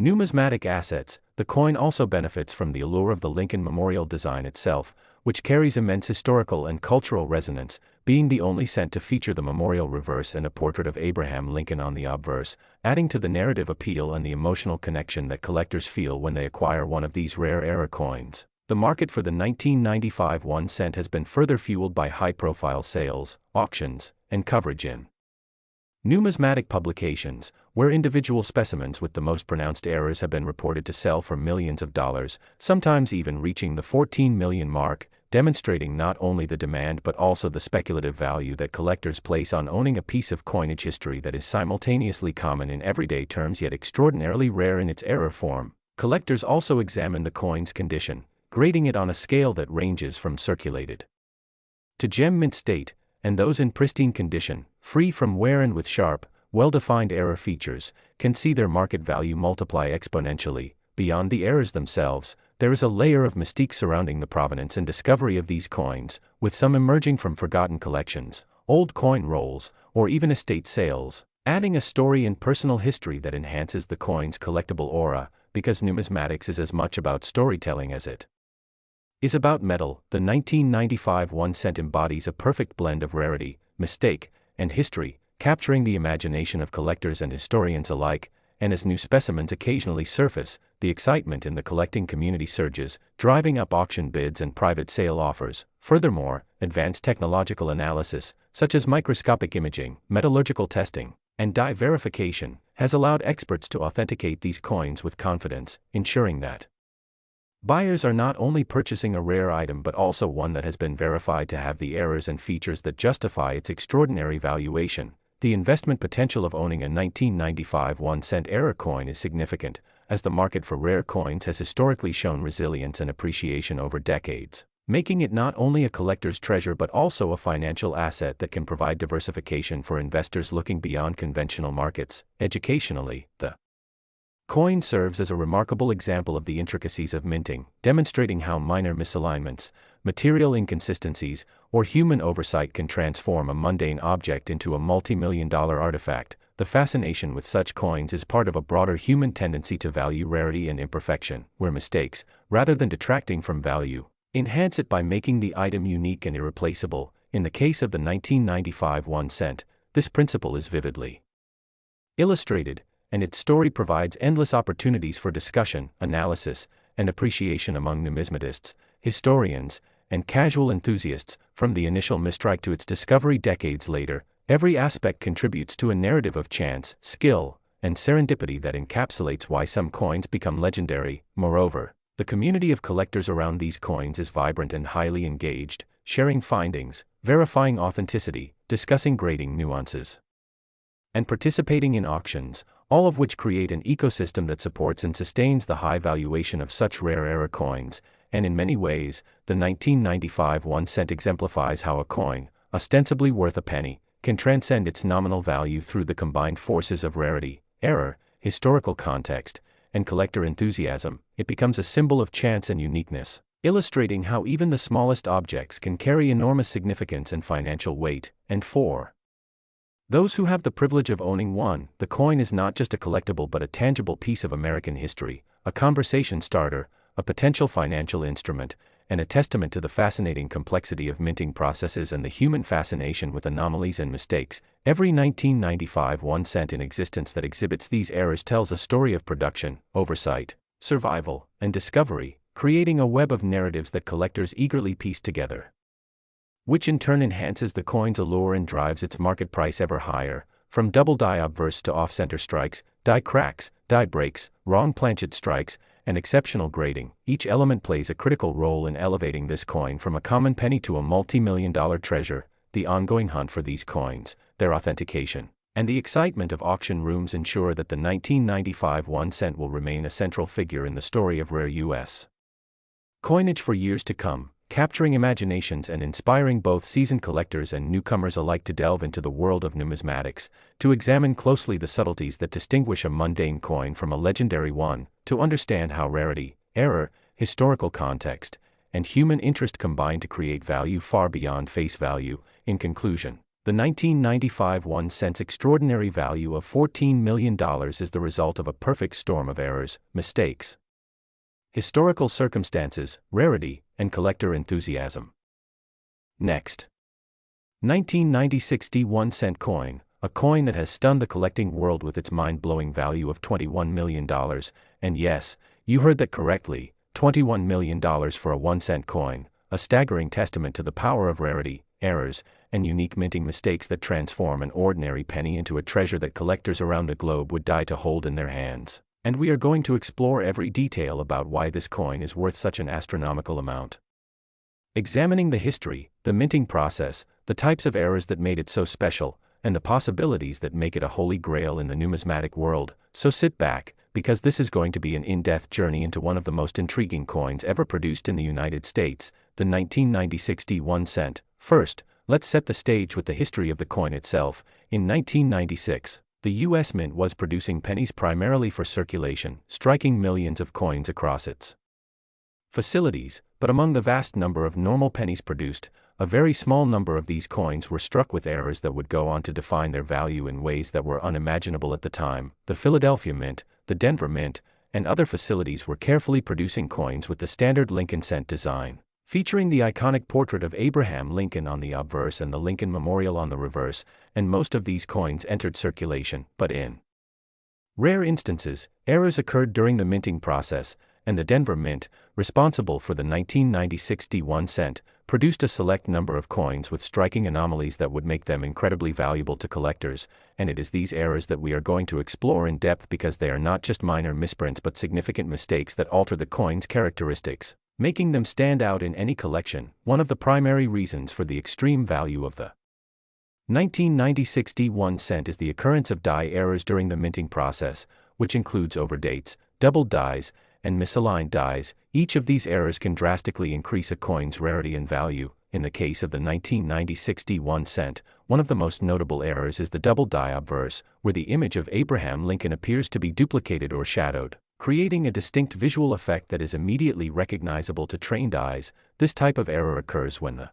numismatic assets. The coin also benefits from the allure of the Lincoln Memorial design itself, which carries immense historical and cultural resonance, being the only cent to feature the memorial reverse and a portrait of Abraham Lincoln on the obverse, adding to the narrative appeal and the emotional connection that collectors feel when they acquire one of these rare era coins. The market for the 1995 1 cent has been further fueled by high-profile sales, auctions, and coverage in numismatic publications, where individual specimens with the most pronounced errors have been reported to sell for millions of dollars, sometimes even reaching the 14 million mark, demonstrating not only the demand but also the speculative value that collectors place on owning a piece of coinage history that is simultaneously common in everyday terms yet extraordinarily rare in its error form. Collectors also examine the coin's condition, grading it on a scale that ranges from circulated to gem mint state, and those in pristine condition, free from wear and with sharp, well-defined error features, can see their market value multiply exponentially. Beyond the errors themselves, there is a layer of mystique surrounding the provenance and discovery of these coins, with some emerging from forgotten collections, old coin rolls, or even estate sales, adding a story and personal history that enhances the coin's collectible aura. Because numismatics is as much about storytelling as it is about metal, the 1995 1 cent embodies a perfect blend of rarity, mistake, and history, capturing the imagination of collectors and historians alike. And as new specimens occasionally surface, the excitement in the collecting community surges, driving up auction bids and private sale offers. Furthermore, advanced technological analysis, such as microscopic imaging, metallurgical testing, and die verification, has allowed experts to authenticate these coins with confidence, ensuring that Buyers are not only purchasing a rare item but also one that has been verified to have the errors and features that justify its extraordinary valuation. The investment potential of owning a 1995 1-cent error coin is significant, as the market for rare coins has historically shown resilience and appreciation over decades, making it not only a collector's treasure but also a financial asset that can provide diversification for investors looking beyond conventional markets. Educationally, the coin serves as a remarkable example of the intricacies of minting, demonstrating how minor misalignments, material inconsistencies, or human oversight can transform a mundane object into a multi-million-dollar artifact. The fascination with such coins is part of a broader human tendency to value rarity and imperfection, where mistakes, rather than detracting from value, enhance it by making the item unique and irreplaceable. In the case of the 1995 1 cent, this principle is vividly illustrated, and its story provides endless opportunities for discussion, analysis, and appreciation among numismatists, historians, and casual enthusiasts. From the initial mistrike to its discovery decades later, every aspect contributes to a narrative of chance, skill, and serendipity that encapsulates why some coins become legendary. Moreover, the community of collectors around these coins is vibrant and highly engaged, sharing findings, verifying authenticity, discussing grading nuances, and participating in auctions, all of which create an ecosystem that supports and sustains the high valuation of such rare error coins. And in many ways, the 1995 1 cent exemplifies how a coin, ostensibly worth a penny, can transcend its nominal value through the combined forces of rarity, error, historical context, and collector enthusiasm. It becomes a symbol of chance and uniqueness, illustrating how even the smallest objects can carry enormous significance and financial weight. And for those who have the privilege of owning one, the coin is not just a collectible but a tangible piece of American history, a conversation starter, a potential financial instrument, and a testament to the fascinating complexity of minting processes and the human fascination with anomalies and mistakes. Every 1995 1 cent in existence that exhibits these errors tells a story of production, oversight, survival, and discovery, creating a web of narratives that collectors eagerly piece together, which in turn enhances the coin's allure and drives its market price ever higher. From double die obverse to off-center strikes, die cracks, die breaks, wrong planchet strikes, and exceptional grading, each element plays a critical role in elevating this coin from a common penny to a multi-million-dollar treasure. The ongoing hunt for these coins, their authentication, and the excitement of auction rooms ensure that the 1995 1 cent will remain a central figure in the story of rare U.S. coinage for years to come, capturing imaginations and inspiring both seasoned collectors and newcomers alike to delve into the world of numismatics, to examine closely the subtleties that distinguish a mundane coin from a legendary one, to understand how rarity, error, historical context, and human interest combine to create value far beyond face value. In conclusion, the 1995 1 cent's extraordinary value of $14 million is the result of a perfect storm of errors, mistakes, historical circumstances, rarity, and collector enthusiasm. Next, 1996 1 cent coin, a coin that has stunned the collecting world with its mind-blowing value of $21 million. And yes, you heard that correctly, $21 million for a 1 cent coin, a staggering testament to the power of rarity, errors, and unique minting mistakes that transform an ordinary penny into a treasure that collectors around the globe would die to hold in their hands. And we are going to explore every detail about why this coin is worth such an astronomical amount. Examining the history, the minting process, the types of errors that made it so special, and the possibilities that make it a holy grail in the numismatic world. So sit back, because this is going to be an in-depth journey into one of the most intriguing coins ever produced in the United States, the 1996 1 cent. First, let's set the stage with the history of the coin itself. In 1996, the U.S. Mint was producing pennies primarily for circulation, striking millions of coins across its facilities, but among the vast number of normal pennies produced, a very small number of these coins were struck with errors that would go on to define their value in ways that were unimaginable at the time. The Philadelphia Mint, the Denver Mint, and other facilities were carefully producing coins with the standard Lincoln cent design, featuring the iconic portrait of Abraham Lincoln on the obverse and the Lincoln Memorial on the reverse, and most of these coins entered circulation. But in rare instances, errors occurred during the minting process, and the Denver Mint, responsible for the 1996 1 cent, produced a select number of coins with striking anomalies that would make them incredibly valuable to collectors, and it is these errors that we are going to explore in depth because they are not just minor misprints but significant mistakes that alter the coin's characteristics, making them stand out in any collection. One of the primary reasons for the extreme value of the 1990 61 cent is the occurrence of die errors during the minting process, which includes overdates, doubled dies, and misaligned dies. Each of these errors can drastically increase a coin's rarity and value. In the case of the 1990 61 cent, one of the most notable errors is the double die obverse, where the image of Abraham Lincoln appears to be duplicated or shadowed, creating a distinct visual effect that is immediately recognizable to trained eyes. This type of error occurs when the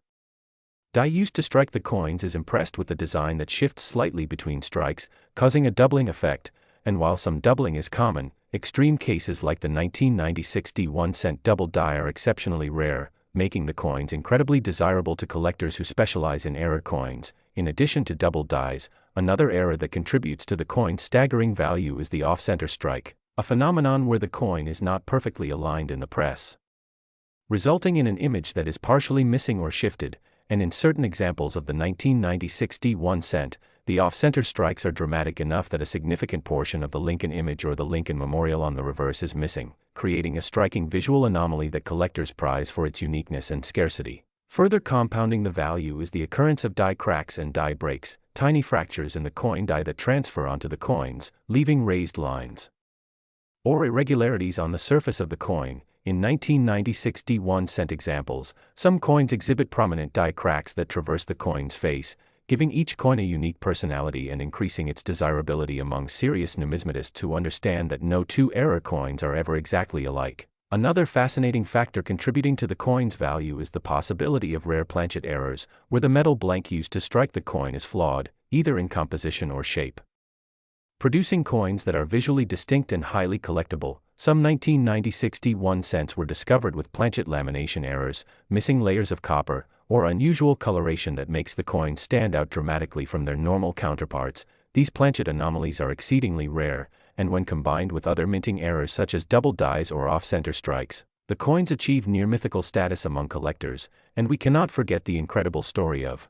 die used to strike the coins is impressed with a design that shifts slightly between strikes, causing a doubling effect, and while some doubling is common, extreme cases like the 1990 61 cent double die are exceptionally rare, making the coins incredibly desirable to collectors who specialize in error coins. In addition to double dies, another error that contributes to the coin's staggering value is the off-center strike, a phenomenon where the coin is not perfectly aligned in the press, resulting in an image that is partially missing or shifted. And in certain examples of the 1990 61 cent, the off-center strikes are dramatic enough that a significant portion of the Lincoln image or the Lincoln Memorial on the reverse is missing, creating a striking visual anomaly that collectors prize for its uniqueness and scarcity. Further compounding the value is the occurrence of die cracks and die breaks, tiny fractures in the coin die that transfer onto the coins, leaving raised lines or irregularities on the surface of the coin. In 1990 61 cent examples, some coins exhibit prominent die cracks that traverse the coin's face, giving each coin a unique personality and increasing its desirability among serious numismatists who understand that no two error coins are ever exactly alike. Another fascinating factor contributing to the coin's value is the possibility of rare planchet errors, where the metal blank used to strike the coin is flawed, either in composition or shape, producing coins that are visually distinct and highly collectible. Some 1990 61 cents were discovered with planchet lamination errors, missing layers of copper, or unusual coloration that makes the coins stand out dramatically from their normal counterparts. These planchet anomalies are exceedingly rare, and when combined with other minting errors such as double dies or off-center strikes, the coins achieve near-mythical status among collectors. And we cannot forget the incredible story of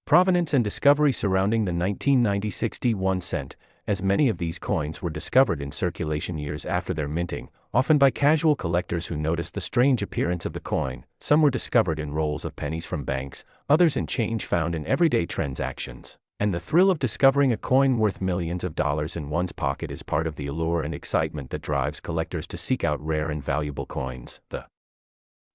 provenance and discovery surrounding the 1990 61 cent, as many of these coins were discovered in circulation years after their minting, often by casual collectors who noticed the strange appearance of the coin. Some were discovered in rolls of pennies from banks, others in change found in everyday transactions. And the thrill of discovering a coin worth millions of dollars in one's pocket is part of the allure and excitement that drives collectors to seek out rare and valuable coins. The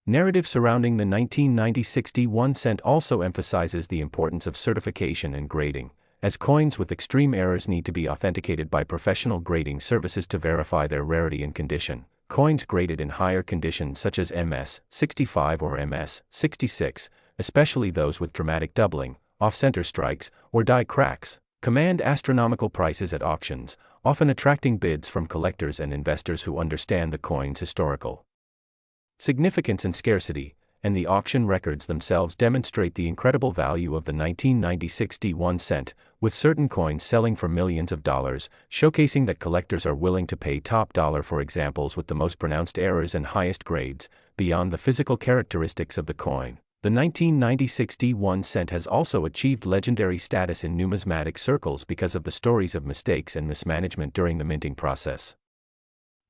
narrative surrounding the 1990 61 cent also emphasizes the importance of certification and grading, as coins with extreme errors need to be authenticated by professional grading services to verify their rarity and condition. Coins graded in higher conditions such as MS 65 or MS 66, especially those with dramatic doubling, off-center strikes, or die cracks, command astronomical prices at auctions, often attracting bids from collectors and investors who understand the coin's historical significance and scarcity. And the auction records themselves demonstrate the incredible value of the 1990 61 cent, with certain coins selling for millions of dollars, showcasing that collectors are willing to pay top dollar for examples with the most pronounced errors and highest grades. Beyond the physical characteristics of the coin, the 1990 61 cent has also achieved legendary status in numismatic circles because of the stories of mistakes and mismanagement during the minting process.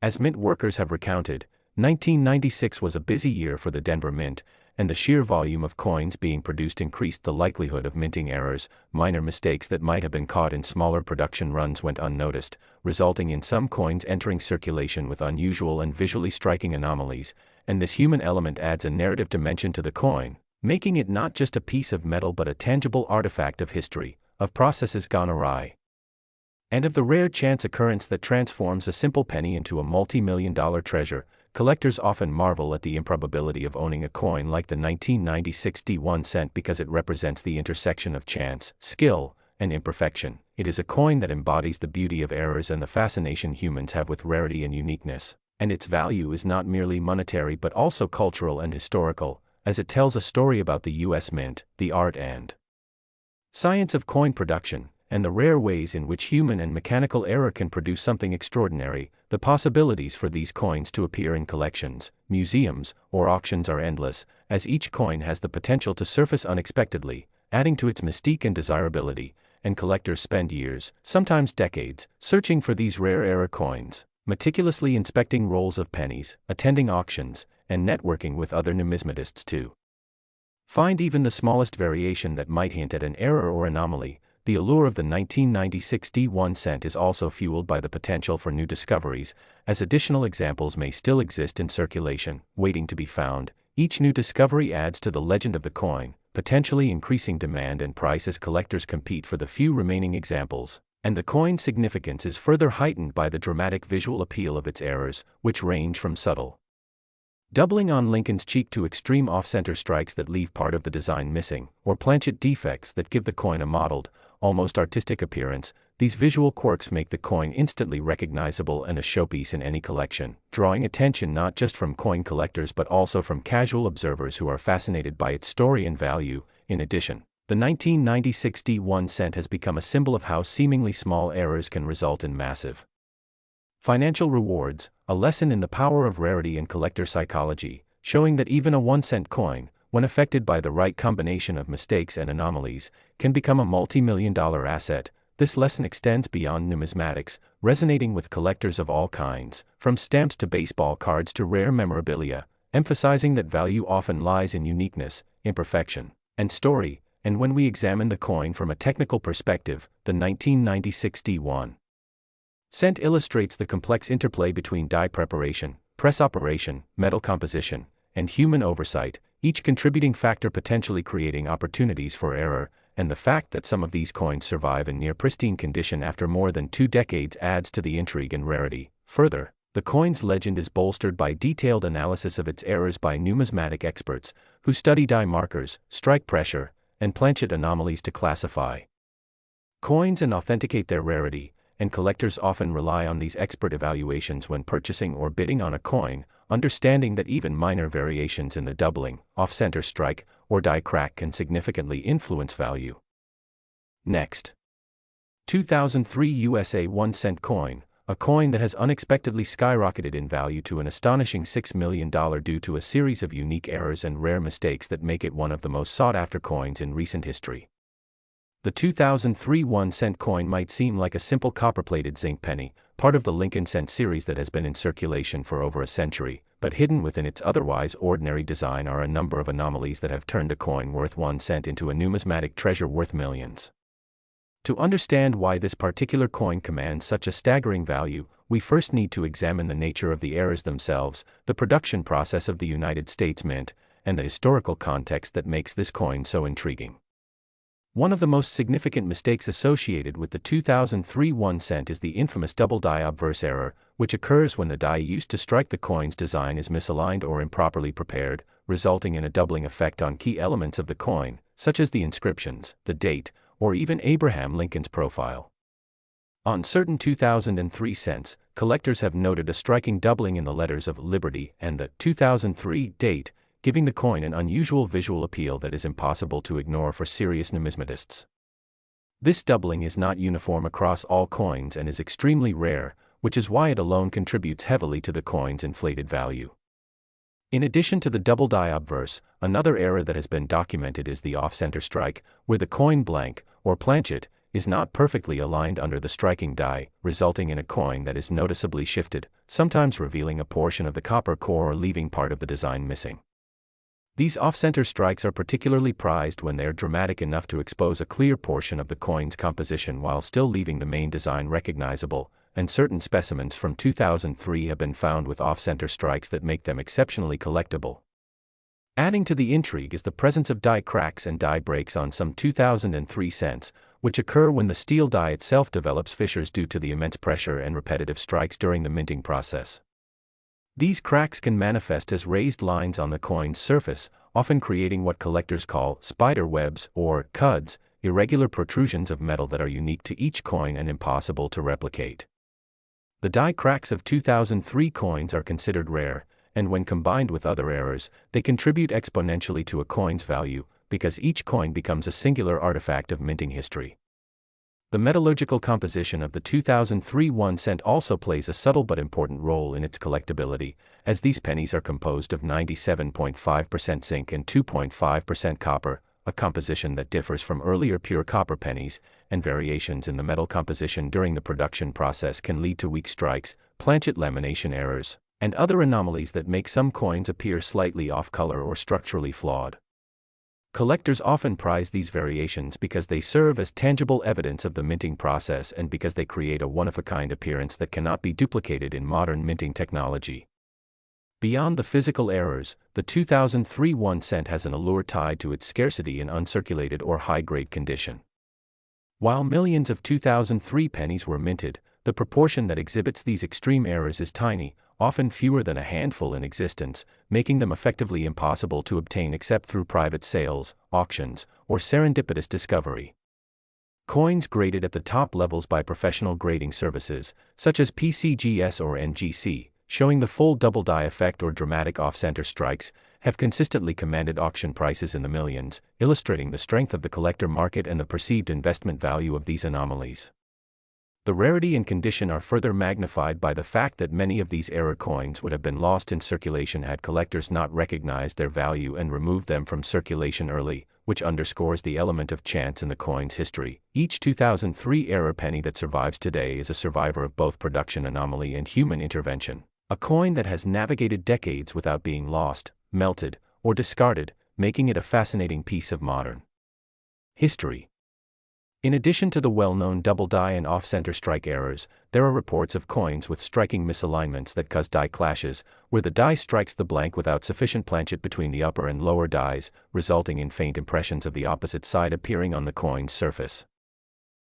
As mint workers have recounted, 1996 was a busy year for the Denver Mint, and the sheer volume of coins being produced increased the likelihood of minting errors. Minor mistakes that might have been caught in smaller production runs went unnoticed, resulting in some coins entering circulation with unusual and visually striking anomalies, and this human element adds a narrative dimension to the coin, making it not just a piece of metal but a tangible artifact of history, of processes gone awry, and of the rare chance occurrence that transforms a simple penny into a multi-million-dollar treasure. Collectors often marvel at the improbability of owning a coin like the 1990 61 cent because it represents the intersection of chance, skill, and imperfection. It is a coin that embodies the beauty of errors and the fascination humans have with rarity and uniqueness, and its value is not merely monetary but also cultural and historical, as it tells a story about the U.S. Mint, the art and science of coin production, and the rare ways in which human and mechanical error can produce something extraordinary, the possibilities for these coins to appear in collections, museums, or auctions are endless, as each coin has the potential to surface unexpectedly, adding to its mystique and desirability, and collectors spend years, sometimes decades, searching for these rare era coins, meticulously inspecting rolls of pennies, attending auctions, and networking with other numismatists to find even the smallest variation that might hint at an error or anomaly. The allure of the 1996 D1 cent is also fueled by the potential for new discoveries, as additional examples may still exist in circulation, waiting to be found. Each new discovery adds to the legend of the coin, potentially increasing demand and price as collectors compete for the few remaining examples, and the coin's significance is further heightened by the dramatic visual appeal of its errors, which range from subtle doubling on Lincoln's cheek to extreme off-center strikes that leave part of the design missing, or planchet defects that give the coin a mottled, almost artistic appearance. These visual quirks make the coin instantly recognizable and a showpiece in any collection, drawing attention not just from coin collectors but also from casual observers who are fascinated by its story and value. In addition, the 1996 D1 cent has become a symbol of how seemingly small errors can result in massive financial rewards, a lesson in the power of rarity and collector psychology, showing that even a 1-cent coin, when affected by the right combination of mistakes and anomalies, can become a multi-million-dollar asset. This lesson extends beyond numismatics, resonating with collectors of all kinds, from stamps to baseball cards to rare memorabilia, emphasizing that value often lies in uniqueness, imperfection, and story. And when we examine the coin from a technical perspective, the 1996 D1 cent illustrates the complex interplay between die preparation, press operation, metal composition, and human oversight, each contributing factor potentially creating opportunities for error, and the fact that some of these coins survive in near pristine condition after more than 2 decades adds to the intrigue and rarity. Further, the coin's legend is bolstered by detailed analysis of its errors by numismatic experts, who study die markers, strike pressure, and planchet anomalies to classify coins and authenticate their rarity, and collectors often rely on these expert evaluations when purchasing or bidding on a coin, understanding that even minor variations in the doubling, off-center strike, or die crack can significantly influence value. Next, 2003 USA 1-cent coin, a coin that has unexpectedly skyrocketed in value to an astonishing $6 million due to a series of unique errors and rare mistakes that make it one of the most sought-after coins in recent history. The 2003 1-cent coin might seem like a simple copper-plated zinc penny, part of the Lincoln cent series that has been in circulation for over a century, but hidden within its otherwise ordinary design are a number of anomalies that have turned a coin worth 1 cent into a numismatic treasure worth millions. To understand why this particular coin commands such a staggering value, we first need to examine the nature of the errors themselves, the production process of the United States Mint, and the historical context that makes this coin so intriguing. One of the most significant mistakes associated with the 2003 1 cent is the infamous double die obverse error, which occurs when the die used to strike the coin's design is misaligned or improperly prepared, resulting in a doubling effect on key elements of the coin, such as the inscriptions, the date, or even Abraham Lincoln's profile. On certain 2003 cents, collectors have noted a striking doubling in the letters of Liberty and the 2003 date, giving the coin an unusual visual appeal that is impossible to ignore for serious numismatists. This doubling is not uniform across all coins and is extremely rare, which is why it alone contributes heavily to the coin's inflated value. In addition to the double die obverse, another error that has been documented is the off-center strike, where the coin blank, or planchet, is not perfectly aligned under the striking die, resulting in a coin that is noticeably shifted, sometimes revealing a portion of the copper core or leaving part of the design missing. These off-center strikes are particularly prized when they are dramatic enough to expose a clear portion of the coin's composition while still leaving the main design recognizable, and certain specimens from 2003 have been found with off-center strikes that make them exceptionally collectible. Adding to the intrigue is the presence of die cracks and die breaks on some 2003 cents, which occur when the steel die itself develops fissures due to the immense pressure and repetitive strikes during the minting process. These cracks can manifest as raised lines on the coin's surface, often creating what collectors call spider webs or cuds, irregular protrusions of metal that are unique to each coin and impossible to replicate. The die cracks of 2003 coins are considered rare, and when combined with other errors, they contribute exponentially to a coin's value, because each coin becomes a singular artifact of minting history. The metallurgical composition of the 2003 1 cent also plays a subtle but important role in its collectability, as these pennies are composed of 97.5% zinc and 2.5% copper, a composition that differs from earlier pure copper pennies, and variations in the metal composition during the production process can lead to weak strikes, planchet lamination errors, and other anomalies that make some coins appear slightly off-color or structurally flawed. Collectors often prize these variations because they serve as tangible evidence of the minting process and because they create a one-of-a-kind appearance that cannot be duplicated in modern minting technology. Beyond the physical errors, the 2003 1 cent has an allure tied to its scarcity in uncirculated or high-grade condition. While millions of 2003 pennies were minted, the proportion that exhibits these extreme errors is tiny, often fewer than a handful in existence, making them effectively impossible to obtain except through private sales, auctions, or serendipitous discovery. Coins graded at the top levels by professional grading services, such as PCGS or NGC, showing the full double die effect or dramatic off-center strikes, have consistently commanded auction prices in the millions, illustrating the strength of the collector market and the perceived investment value of these anomalies. The rarity and condition are further magnified by the fact that many of these error coins would have been lost in circulation had collectors not recognized their value and removed them from circulation early, which underscores the element of chance in the coin's history. Each 2003 error penny that survives today is a survivor of both production anomaly and human intervention, a coin that has navigated decades without being lost, melted, or discarded, making it a fascinating piece of modern history. In addition to the well-known double die and off-center strike errors, there are reports of coins with striking misalignments that cause die clashes, where the die strikes the blank without sufficient planchet between the upper and lower dies, resulting in faint impressions of the opposite side appearing on the coin's surface.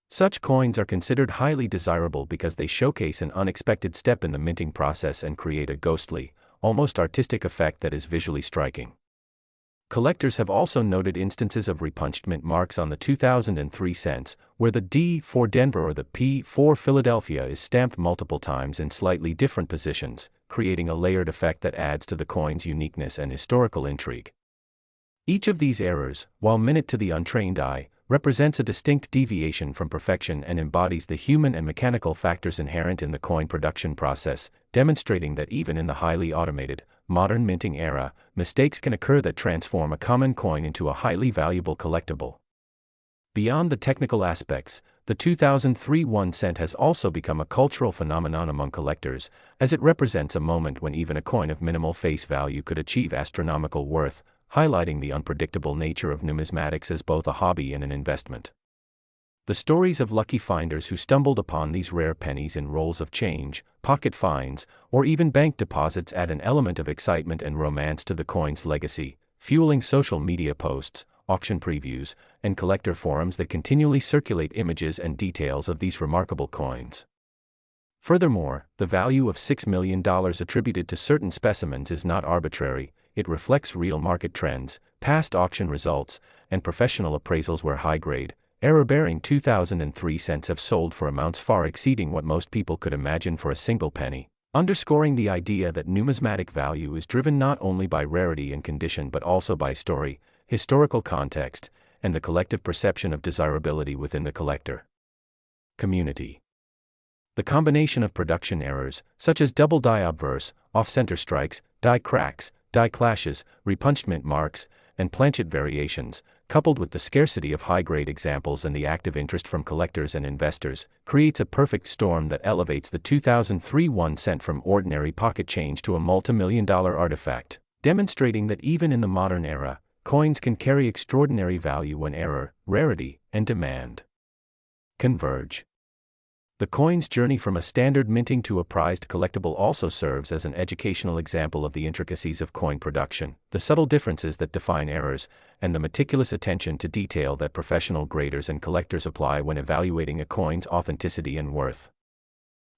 Such coins are considered highly desirable because they showcase an unexpected step in the minting process and create a ghostly, almost artistic effect that is visually striking. Collectors have also noted instances of repunched mint marks on the 2003 cents, where the D for Denver or the P for Philadelphia is stamped multiple times in slightly different positions, creating a layered effect that adds to the coin's uniqueness and historical intrigue. Each of these errors, while minute to the untrained eye, represents a distinct deviation from perfection and embodies the human and mechanical factors inherent in the coin production process, demonstrating that even in the highly automated, modern minting era, mistakes can occur that transform a common coin into a highly valuable collectible. Beyond the technical aspects, the 2003 1 cent has also become a cultural phenomenon among collectors, as it represents a moment when even a coin of minimal face value could achieve astronomical worth, highlighting the unpredictable nature of numismatics as both a hobby and an investment. The stories of lucky finders who stumbled upon these rare pennies in rolls of change, pocket finds, or even bank deposits add an element of excitement and romance to the coin's legacy, fueling social media posts, auction previews, and collector forums that continually circulate images and details of these remarkable coins. Furthermore, the value of $6 million attributed to certain specimens is not arbitrary. It reflects real market trends, past auction results, and professional appraisals where high-grade, error-bearing 2003 cents have sold for amounts far exceeding what most people could imagine for a single penny, underscoring the idea that numismatic value is driven not only by rarity and condition but also by story, historical context, and the collective perception of desirability within the collector community. The combination of production errors, such as double die obverse, off-center strikes, die cracks, die clashes, repunched mint marks, and planchet variations, coupled with the scarcity of high-grade examples and the active interest from collectors and investors, creates a perfect storm that elevates the 2003 1 cent from ordinary pocket change to a multi-million-dollar artifact, demonstrating that even in the modern era, coins can carry extraordinary value when error, rarity, and demand converge. The coin's journey from a standard minting to a prized collectible also serves as an educational example of the intricacies of coin production, the subtle differences that define errors, and the meticulous attention to detail that professional graders and collectors apply when evaluating a coin's authenticity and worth.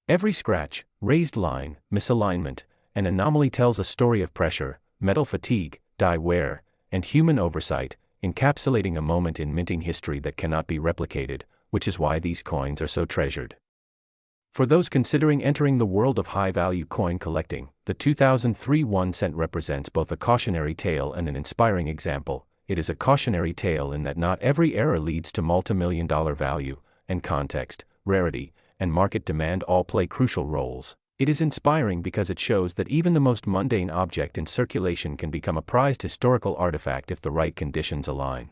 Every scratch, raised line, misalignment, and anomaly tells a story of pressure, metal fatigue, die wear, and human oversight, encapsulating a moment in minting history that cannot be replicated, which is why these coins are so treasured. For those considering entering the world of high-value coin collecting, the 2003 1 cent represents both a cautionary tale and an inspiring example. It is a cautionary tale in that not every error leads to multi-million-dollar value, and context, rarity, and market demand all play crucial roles. It is inspiring because it shows that even the most mundane object in circulation can become a prized historical artifact if the right conditions align.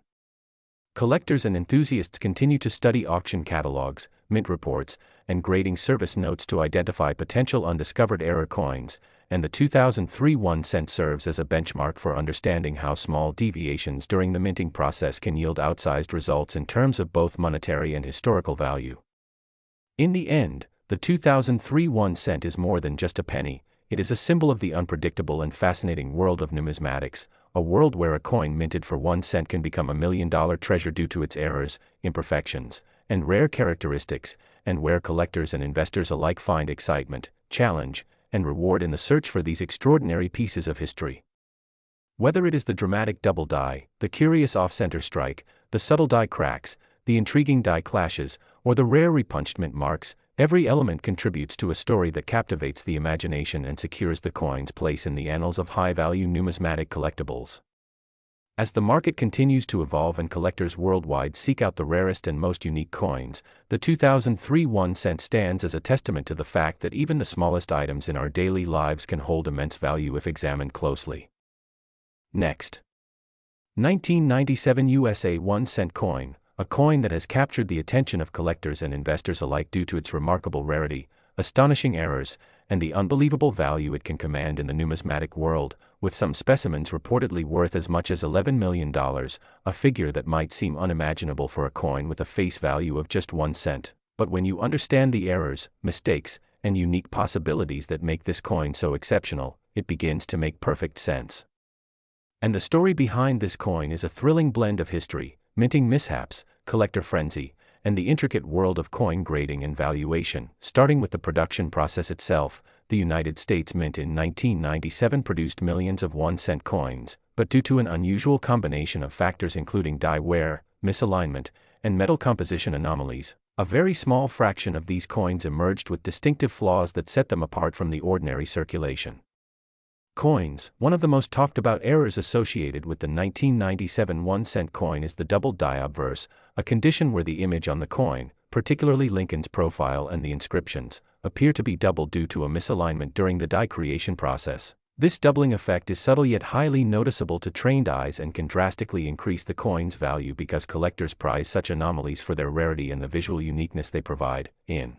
Collectors and enthusiasts continue to study auction catalogs, mint reports, and grading service notes to identify potential undiscovered error coins, and the 2003 1 cent serves as a benchmark for understanding how small deviations during the minting process can yield outsized results in terms of both monetary and historical value. In the end, the 2003 1 cent is more than just a penny. It is a symbol of the unpredictable and fascinating world of numismatics, a world where a coin minted for 1 cent can become a $1 million treasure due to its errors, imperfections, and rare characteristics, and where collectors and investors alike find excitement, challenge, and reward in the search for these extraordinary pieces of history. Whether it is the dramatic double die, the curious off-center strike, the subtle die cracks, the intriguing die clashes, or the rare repunched mint marks, every element contributes to a story that captivates the imagination and secures the coin's place in the annals of high-value numismatic collectibles. As the market continues to evolve and collectors worldwide seek out the rarest and most unique coins, the 2003 1 cent stands as a testament to the fact that even the smallest items in our daily lives can hold immense value if examined closely. Next. 1997 USA 1 cent coin, a coin that has captured the attention of collectors and investors alike due to its remarkable rarity, astonishing errors, and the unbelievable value it can command in the numismatic world, with some specimens reportedly worth as much as $11 million, a figure that might seem unimaginable for a coin with a face value of just 1 cent. But when you understand the errors, mistakes, and unique possibilities that make this coin so exceptional, it begins to make perfect sense. And the story behind this coin is a thrilling blend of history, minting mishaps, collector frenzy, and the intricate world of coin grading and valuation. Starting with the production process itself, the United States Mint in 1997 produced millions of 1 cent coins, but due to an unusual combination of factors including die wear, misalignment, and metal composition anomalies, a very small fraction of these coins emerged with distinctive flaws that set them apart from the ordinary circulation. Coins. One of the most talked about errors associated with the 1997 1 cent coin is the double die obverse, a condition where the image on the coin, particularly Lincoln's profile and the inscriptions, appear to be doubled due to a misalignment during the die creation process. This doubling effect is subtle yet highly noticeable to trained eyes and can drastically increase the coin's value because collectors prize such anomalies for their rarity and the visual uniqueness they provide. In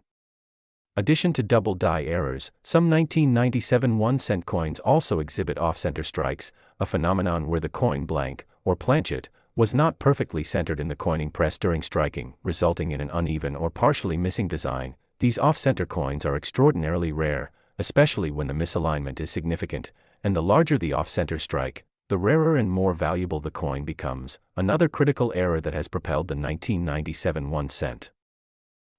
addition to double die errors, some 1997 1 cent coins also exhibit off-center strikes, a phenomenon where the coin blank, or planchet, was not perfectly centered in the coining press during striking, resulting in an uneven or partially missing design. These off-center coins are extraordinarily rare, especially when the misalignment is significant, and the larger the off-center strike, the rarer and more valuable the coin becomes, another critical error that has propelled the 1997 1 cent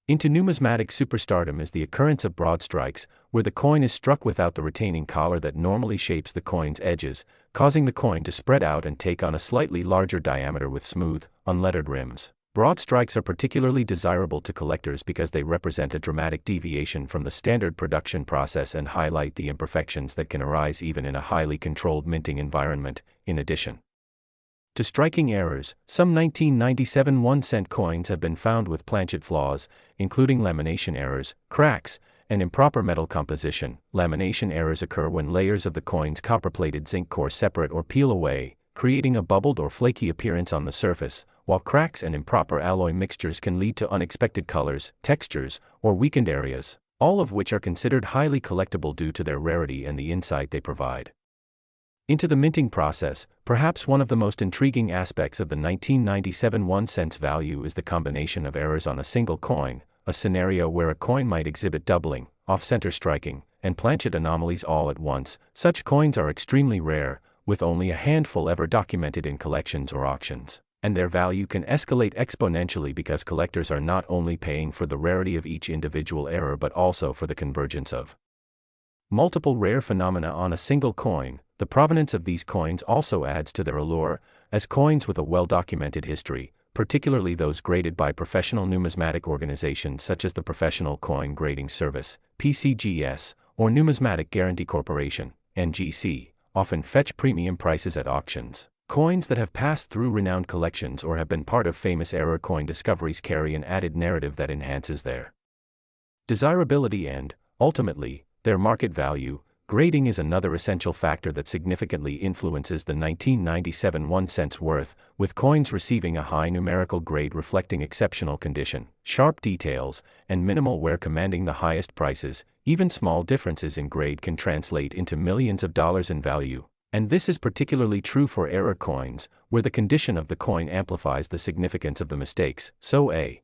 into numismatic superstardom is the occurrence of broad strikes, where the coin is struck without the retaining collar that normally shapes the coin's edges, causing the coin to spread out and take on a slightly larger diameter with smooth, unlettered rims. Broad strikes are particularly desirable to collectors because they represent a dramatic deviation from the standard production process and highlight the imperfections that can arise even in a highly controlled minting environment. In addition to striking errors, some 1997 1 cent coins have been found with planchet flaws, including lamination errors, cracks, and improper metal composition. Lamination errors occur when layers of the coin's copper-plated zinc core separate or peel away, creating a bubbled or flaky appearance on the surface, while cracks and improper alloy mixtures can lead to unexpected colors, textures, or weakened areas, all of which are considered highly collectible due to their rarity and the insight they provide into the minting process. Perhaps one of the most intriguing aspects of the 1997 1 cent's value is the combination of errors on a single coin, a scenario where a coin might exhibit doubling, off-center striking, and planchet anomalies all at once. Such coins are extremely rare, with only a handful ever documented in collections or auctions, and their value can escalate exponentially because collectors are not only paying for the rarity of each individual error but also for the convergence of multiple rare phenomena on a single coin. The provenance of these coins also adds to their allure, as coins with a well-documented history, particularly those graded by professional numismatic organizations such as the Professional Coin Grading Service, PCGS, or Numismatic Guarantee Corporation, NGC, often fetch premium prices at auctions. Coins that have passed through renowned collections or have been part of famous error coin discoveries carry an added narrative that enhances their desirability and, ultimately, their market value. Grading is another essential factor that significantly influences the 1997 1 cent's worth, with coins receiving a high numerical grade reflecting exceptional condition, sharp details, and minimal wear commanding the highest prices. Even small differences in grade can translate into millions of dollars in value. And this is particularly true for error coins, where the condition of the coin amplifies the significance of the mistakes. So a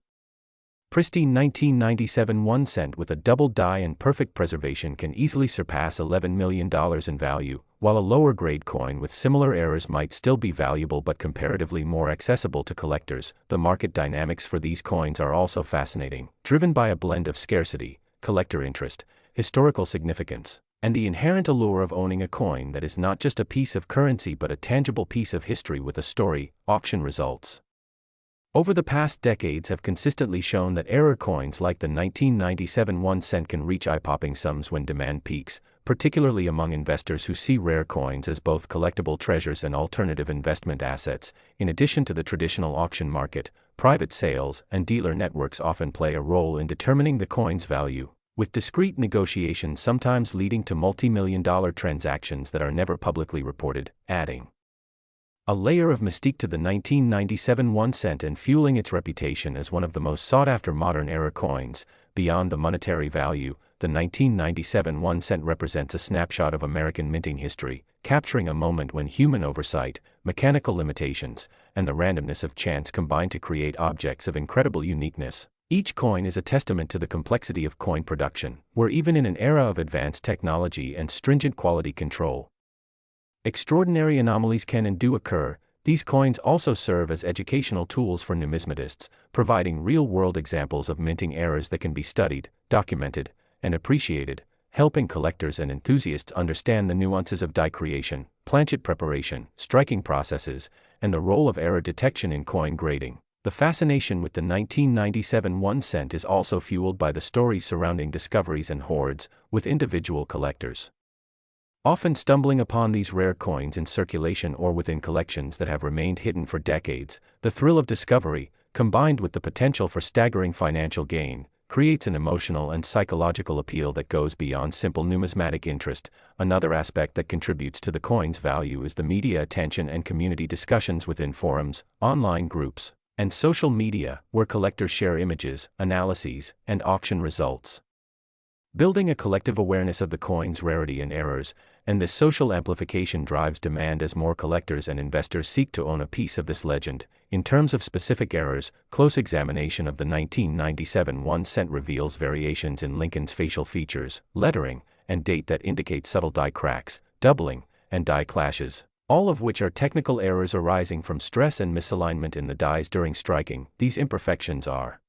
pristine 1997 1 cent with a double die and perfect preservation can easily surpass $11 million in value, while a lower grade coin with similar errors might still be valuable but comparatively more accessible to collectors. The market dynamics for these coins are also fascinating, driven by a blend of scarcity, collector interest, historical significance, and the inherent allure of owning a coin that is not just a piece of currency but a tangible piece of history with a story. Auction results over the past decades have consistently shown that error coins like the 1997 1 cent can reach eye-popping sums when demand peaks, particularly among investors who see rare coins as both collectible treasures and alternative investment assets. In addition to the traditional auction market, private sales and dealer networks often play a role in determining the coin's value, with discreet negotiations sometimes leading to multi-million-dollar transactions that are never publicly reported, adding a layer of mystique to the 1997 1 cent and fueling its reputation as one of the most sought-after modern era coins. Beyond the monetary value, the 1997 1 cent represents a snapshot of American minting history, capturing a moment when human oversight, mechanical limitations, and the randomness of chance combined to create objects of incredible uniqueness. Each coin is a testament to the complexity of coin production, where even in an era of advanced technology and stringent quality control, extraordinary anomalies can and do occur. These coins also serve as educational tools for numismatists, providing real-world examples of minting errors that can be studied, documented, and appreciated, helping collectors and enthusiasts understand the nuances of die creation, planchet preparation, striking processes, and the role of error detection in coin grading. The fascination with the 1997 1 cent is also fueled by the stories surrounding discoveries and hoards, with individual collectors often stumbling upon these rare coins in circulation or within collections that have remained hidden for decades. The thrill of discovery, combined with the potential for staggering financial gain, creates an emotional and psychological appeal that goes beyond simple numismatic interest. Another aspect that contributes to the coin's value is the media attention and community discussions within forums, online groups, and social media, where collectors share images, analyses, and auction results, building a collective awareness of the coin's rarity and errors. And this social amplification drives demand as more collectors and investors seek to own a piece of this legend. In terms of specific errors, close examination of the 1997 1 cent reveals variations in Lincoln's facial features, lettering, and date that indicate subtle die cracks, doubling, and die clashes, all of which are technical errors arising from stress and misalignment in the dies during striking. These imperfections are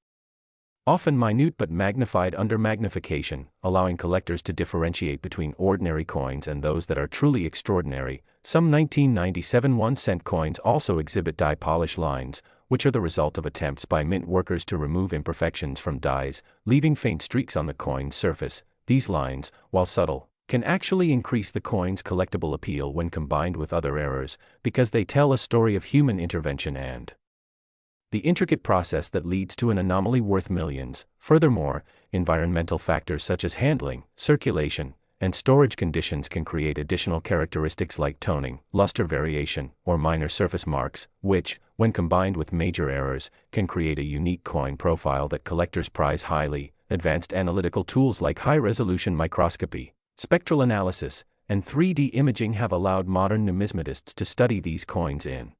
often minute but magnified under magnification, allowing collectors to differentiate between ordinary coins and those that are truly extraordinary. Some 1997 1 cent coins also exhibit die polish lines, which are the result of attempts by mint workers to remove imperfections from dies, leaving faint streaks on the coin's surface. These lines, while subtle, can actually increase the coin's collectible appeal when combined with other errors, because they tell a story of human intervention and the intricate process that leads to an anomaly worth millions. Furthermore, environmental factors such as handling, circulation, and storage conditions can create additional characteristics like toning, luster variation, or minor surface marks, which, when combined with major errors, can create a unique coin profile that collectors prize highly. Advanced analytical tools like high-resolution microscopy, spectral analysis, and 3D imaging have allowed modern numismatists to study these coins in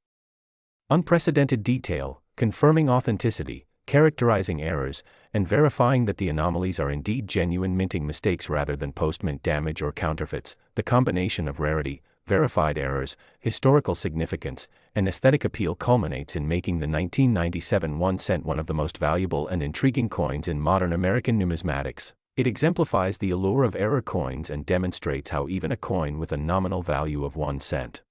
unprecedented detail, confirming authenticity, characterizing errors, and verifying that the anomalies are indeed genuine minting mistakes rather than post-mint damage or counterfeits. The combination of rarity, verified errors, historical significance, and aesthetic appeal culminates in making the 1997 1 cent one of the most valuable and intriguing coins in modern American numismatics. It exemplifies the allure of error coins and demonstrates how even a coin with a nominal value of 1 cent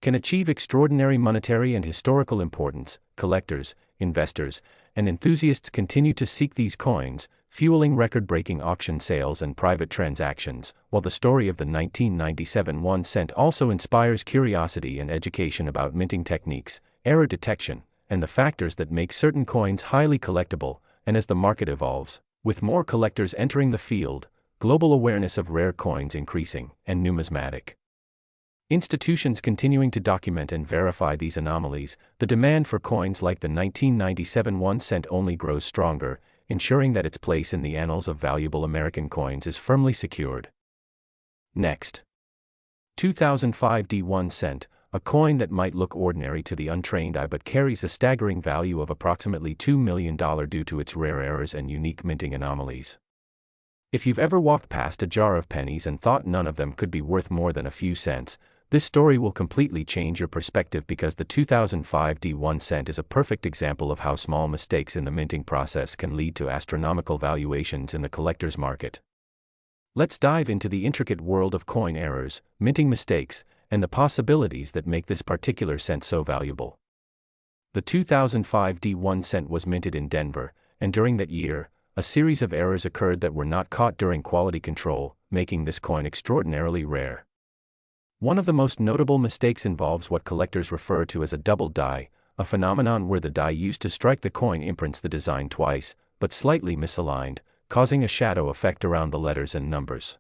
can achieve extraordinary monetary and historical importance. Collectors, investors, and enthusiasts continue to seek these coins, fueling record-breaking auction sales and private transactions, while the story of the 1997 1 cent also inspires curiosity and education about minting techniques, error detection, and the factors that make certain coins highly collectible. And as the market evolves, with more collectors entering the field, global awareness of rare coins increasing, and numismatic institutions continuing to document and verify these anomalies, the demand for coins like the 1997 1 cent only grows stronger, ensuring that its place in the annals of valuable American coins is firmly secured. Next, 2005 D 1 cent, a coin that might look ordinary to the untrained eye but carries a staggering value of approximately $2 million due to its rare errors and unique minting anomalies. If you've ever walked past a jar of pennies and thought none of them could be worth more than a few cents, this story will completely change your perspective, because the 2005 D 1 cent is a perfect example of how small mistakes in the minting process can lead to astronomical valuations in the collector's market. Let's dive into the intricate world of coin errors, minting mistakes, and the possibilities that make this particular cent so valuable. The 2005 D 1 cent was minted in Denver, and during that year, a series of errors occurred that were not caught during quality control, making this coin extraordinarily rare. One of the most notable mistakes involves what collectors refer to as a double die, a phenomenon where the die used to strike the coin imprints the design twice, but slightly misaligned, causing a shadow effect around the letters and numbers.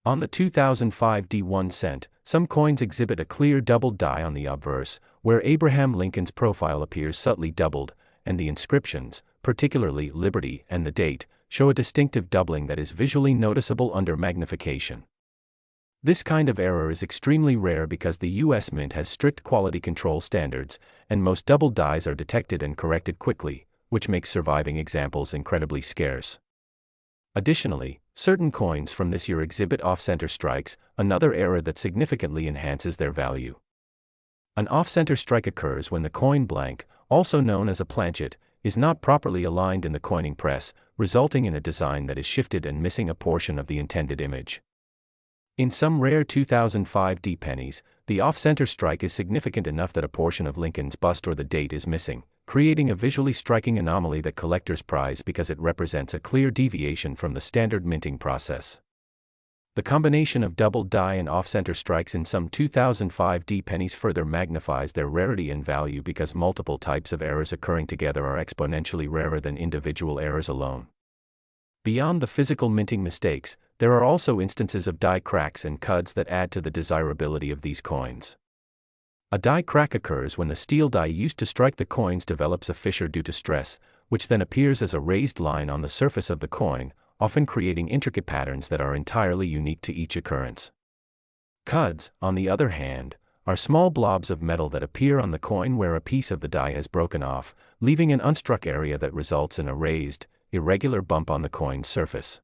On the 2005 D 1 cent, some coins exhibit a clear double die on the obverse, where Abraham Lincoln's profile appears subtly doubled, and the inscriptions, particularly Liberty and the date, show a distinctive doubling that is visually noticeable under magnification. This kind of error is extremely rare because the U.S. Mint has strict quality control standards, and most double dies are detected and corrected quickly, which makes surviving examples incredibly scarce. Additionally, certain coins from this year exhibit off-center strikes, another error that significantly enhances their value. An off-center strike occurs when the coin blank, also known as a planchet, is not properly aligned in the coining press, resulting in a design that is shifted and missing a portion of the intended image. In some rare 2005 D pennies, the off-center strike is significant enough that a portion of Lincoln's bust or the date is missing, creating a visually striking anomaly that collectors prize because it represents a clear deviation from the standard minting process. The combination of double die and off-center strikes in some 2005 D pennies further magnifies their rarity and value because multiple types of errors occurring together are exponentially rarer than individual errors alone. Beyond the physical minting mistakes, there are also instances of die cracks and cuds that add to the desirability of these coins. A die crack occurs when the steel die used to strike the coins develops a fissure due to stress, which then appears as a raised line on the surface of the coin, often creating intricate patterns that are entirely unique to each occurrence. Cuds, on the other hand, are small blobs of metal that appear on the coin where a piece of the die has broken off, leaving an unstruck area that results in a raised, irregular bump on the coin's surface.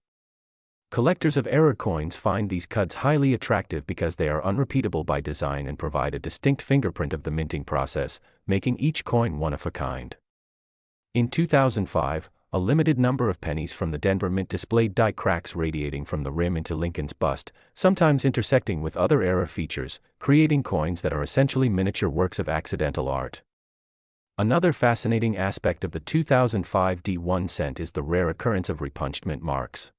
Collectors of error coins find these cuds highly attractive because they are unrepeatable by design and provide a distinct fingerprint of the minting process, making each coin one of a kind. In 2005, a limited number of pennies from the Denver Mint displayed die cracks radiating from the rim into Lincoln's bust, sometimes intersecting with other error features, creating coins that are essentially miniature works of accidental art. Another fascinating aspect of the 2005 D 1 cent is the rare occurrence of repunched mint marks.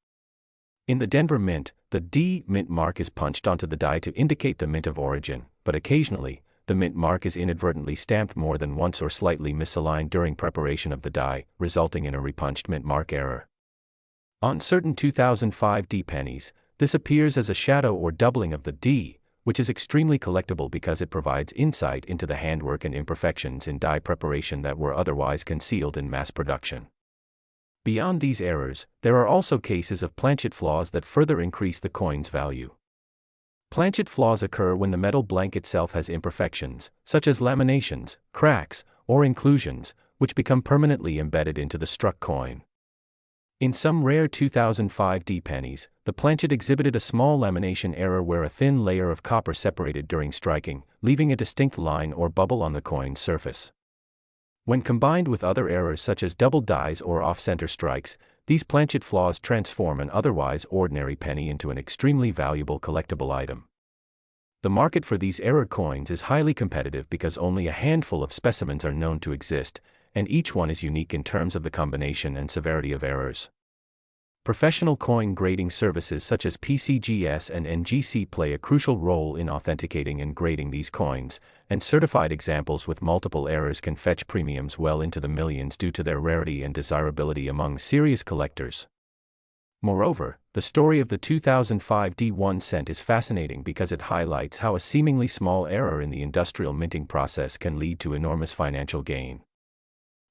In the Denver Mint, the D mint mark is punched onto the die to indicate the mint of origin, but occasionally, the mint mark is inadvertently stamped more than once or slightly misaligned during preparation of the die, resulting in a repunched mint mark error. On certain 2005 D pennies, this appears as a shadow or doubling of the D, which is extremely collectible because it provides insight into the handwork and imperfections in die preparation that were otherwise concealed in mass production. Beyond these errors, there are also cases of planchet flaws that further increase the coin's value. Planchet flaws occur when the metal blank itself has imperfections, such as laminations, cracks, or inclusions, which become permanently embedded into the struck coin. In some rare 2005 D pennies, the planchet exhibited a small lamination error where a thin layer of copper separated during striking, leaving a distinct line or bubble on the coin's surface. When combined with other errors such as double dies or off-center strikes, these planchet flaws transform an otherwise ordinary penny into an extremely valuable collectible item. The market for these error coins is highly competitive because only a handful of specimens are known to exist, and each one is unique in terms of the combination and severity of errors. Professional coin grading services such as PCGS and NGC play a crucial role in authenticating and grading these coins, and certified examples with multiple errors can fetch premiums well into the millions due to their rarity and desirability among serious collectors. Moreover, the story of the 2005 D1 cent is fascinating because it highlights how a seemingly small error in the industrial minting process can lead to enormous financial gain.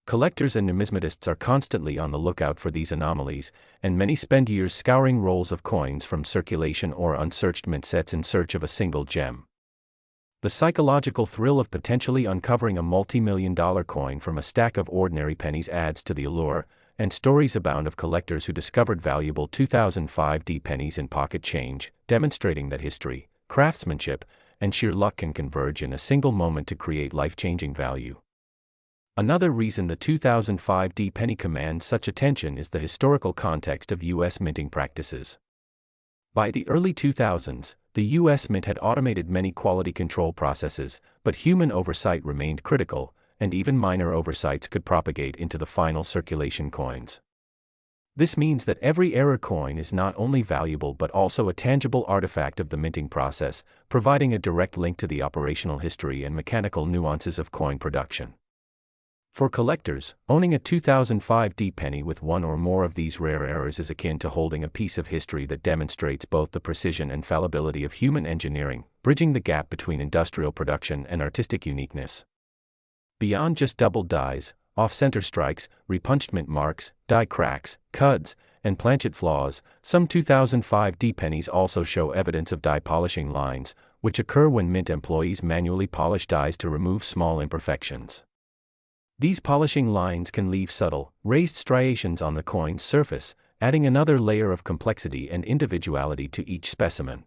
Collectors and numismatists are constantly on the lookout for these anomalies, and many spend years scouring rolls of coins from circulation or unsearched mint sets in search of a single gem. The psychological thrill of potentially uncovering a multi-million-dollar coin from a stack of ordinary pennies adds to the allure, and stories abound of collectors who discovered valuable 2005 D pennies in pocket change, demonstrating that history, craftsmanship, and sheer luck can converge in a single moment to create life-changing value. Another reason the 2005 D penny commands such attention is the historical context of U.S. minting practices. By the early 2000s, the U.S. Mint had automated many quality control processes, but human oversight remained critical, and even minor oversights could propagate into the final circulation coins. This means that every error coin is not only valuable but also a tangible artifact of the minting process, providing a direct link to the operational history and mechanical nuances of coin production. For collectors, owning a 2005 D penny with one or more of these rare errors is akin to holding a piece of history that demonstrates both the precision and fallibility of human engineering, bridging the gap between industrial production and artistic uniqueness. Beyond just doubled dies, off-center strikes, repunched mint marks, die cracks, cuds, and planchet flaws, some 2005 D pennies also show evidence of die polishing lines, which occur when mint employees manually polish dies to remove small imperfections. These polishing lines can leave subtle, raised striations on the coin's surface, adding another layer of complexity and individuality to each specimen.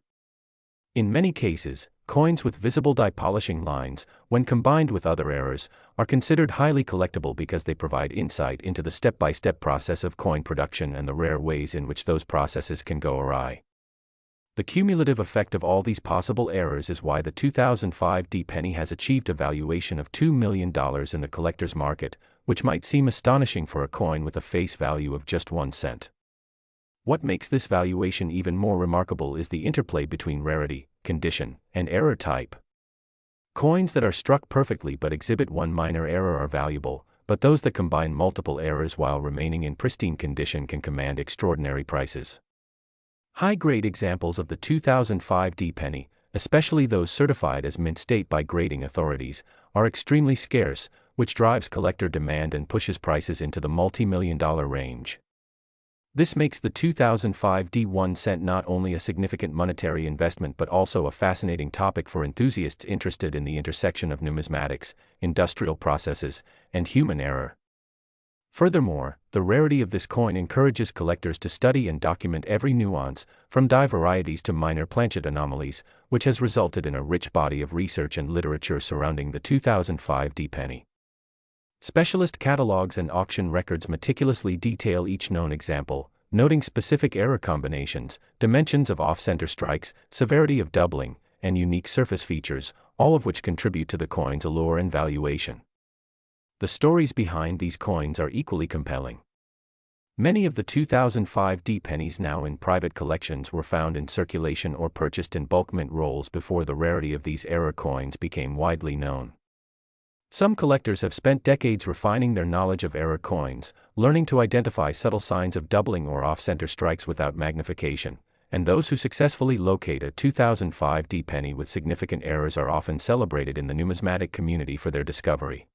In many cases, coins with visible die polishing lines, when combined with other errors, are considered highly collectible because they provide insight into the step-by-step process of coin production and the rare ways in which those processes can go awry. The cumulative effect of all these possible errors is why the 2005 D penny has achieved a valuation of $2 million in the collector's market, which might seem astonishing for a coin with a face value of just 1 cent. What makes this valuation even more remarkable is the interplay between rarity, condition, and error type. Coins that are struck perfectly but exhibit one minor error are valuable, but those that combine multiple errors while remaining in pristine condition can command extraordinary prices. High-grade examples of the 2005 D penny, especially those certified as mint state by grading authorities, are extremely scarce, which drives collector demand and pushes prices into the multi-million-dollar range. This makes the 2005 D1 cent not only a significant monetary investment but also a fascinating topic for enthusiasts interested in the intersection of numismatics, industrial processes, and human error. Furthermore, the rarity of this coin encourages collectors to study and document every nuance, from die varieties to minor planchet anomalies, which has resulted in a rich body of research and literature surrounding the 2005 D penny. Specialist catalogs and auction records meticulously detail each known example, noting specific error combinations, dimensions of off-center strikes, severity of doubling, and unique surface features, all of which contribute to the coin's allure and valuation. The stories behind these coins are equally compelling. Many of the 2005 D pennies now in private collections were found in circulation or purchased in bulk mint rolls before the rarity of these error coins became widely known. Some collectors have spent decades refining their knowledge of error coins, learning to identify subtle signs of doubling or off-center strikes without magnification, and those who successfully locate a 2005 D penny with significant errors are often celebrated in the numismatic community for their discovery.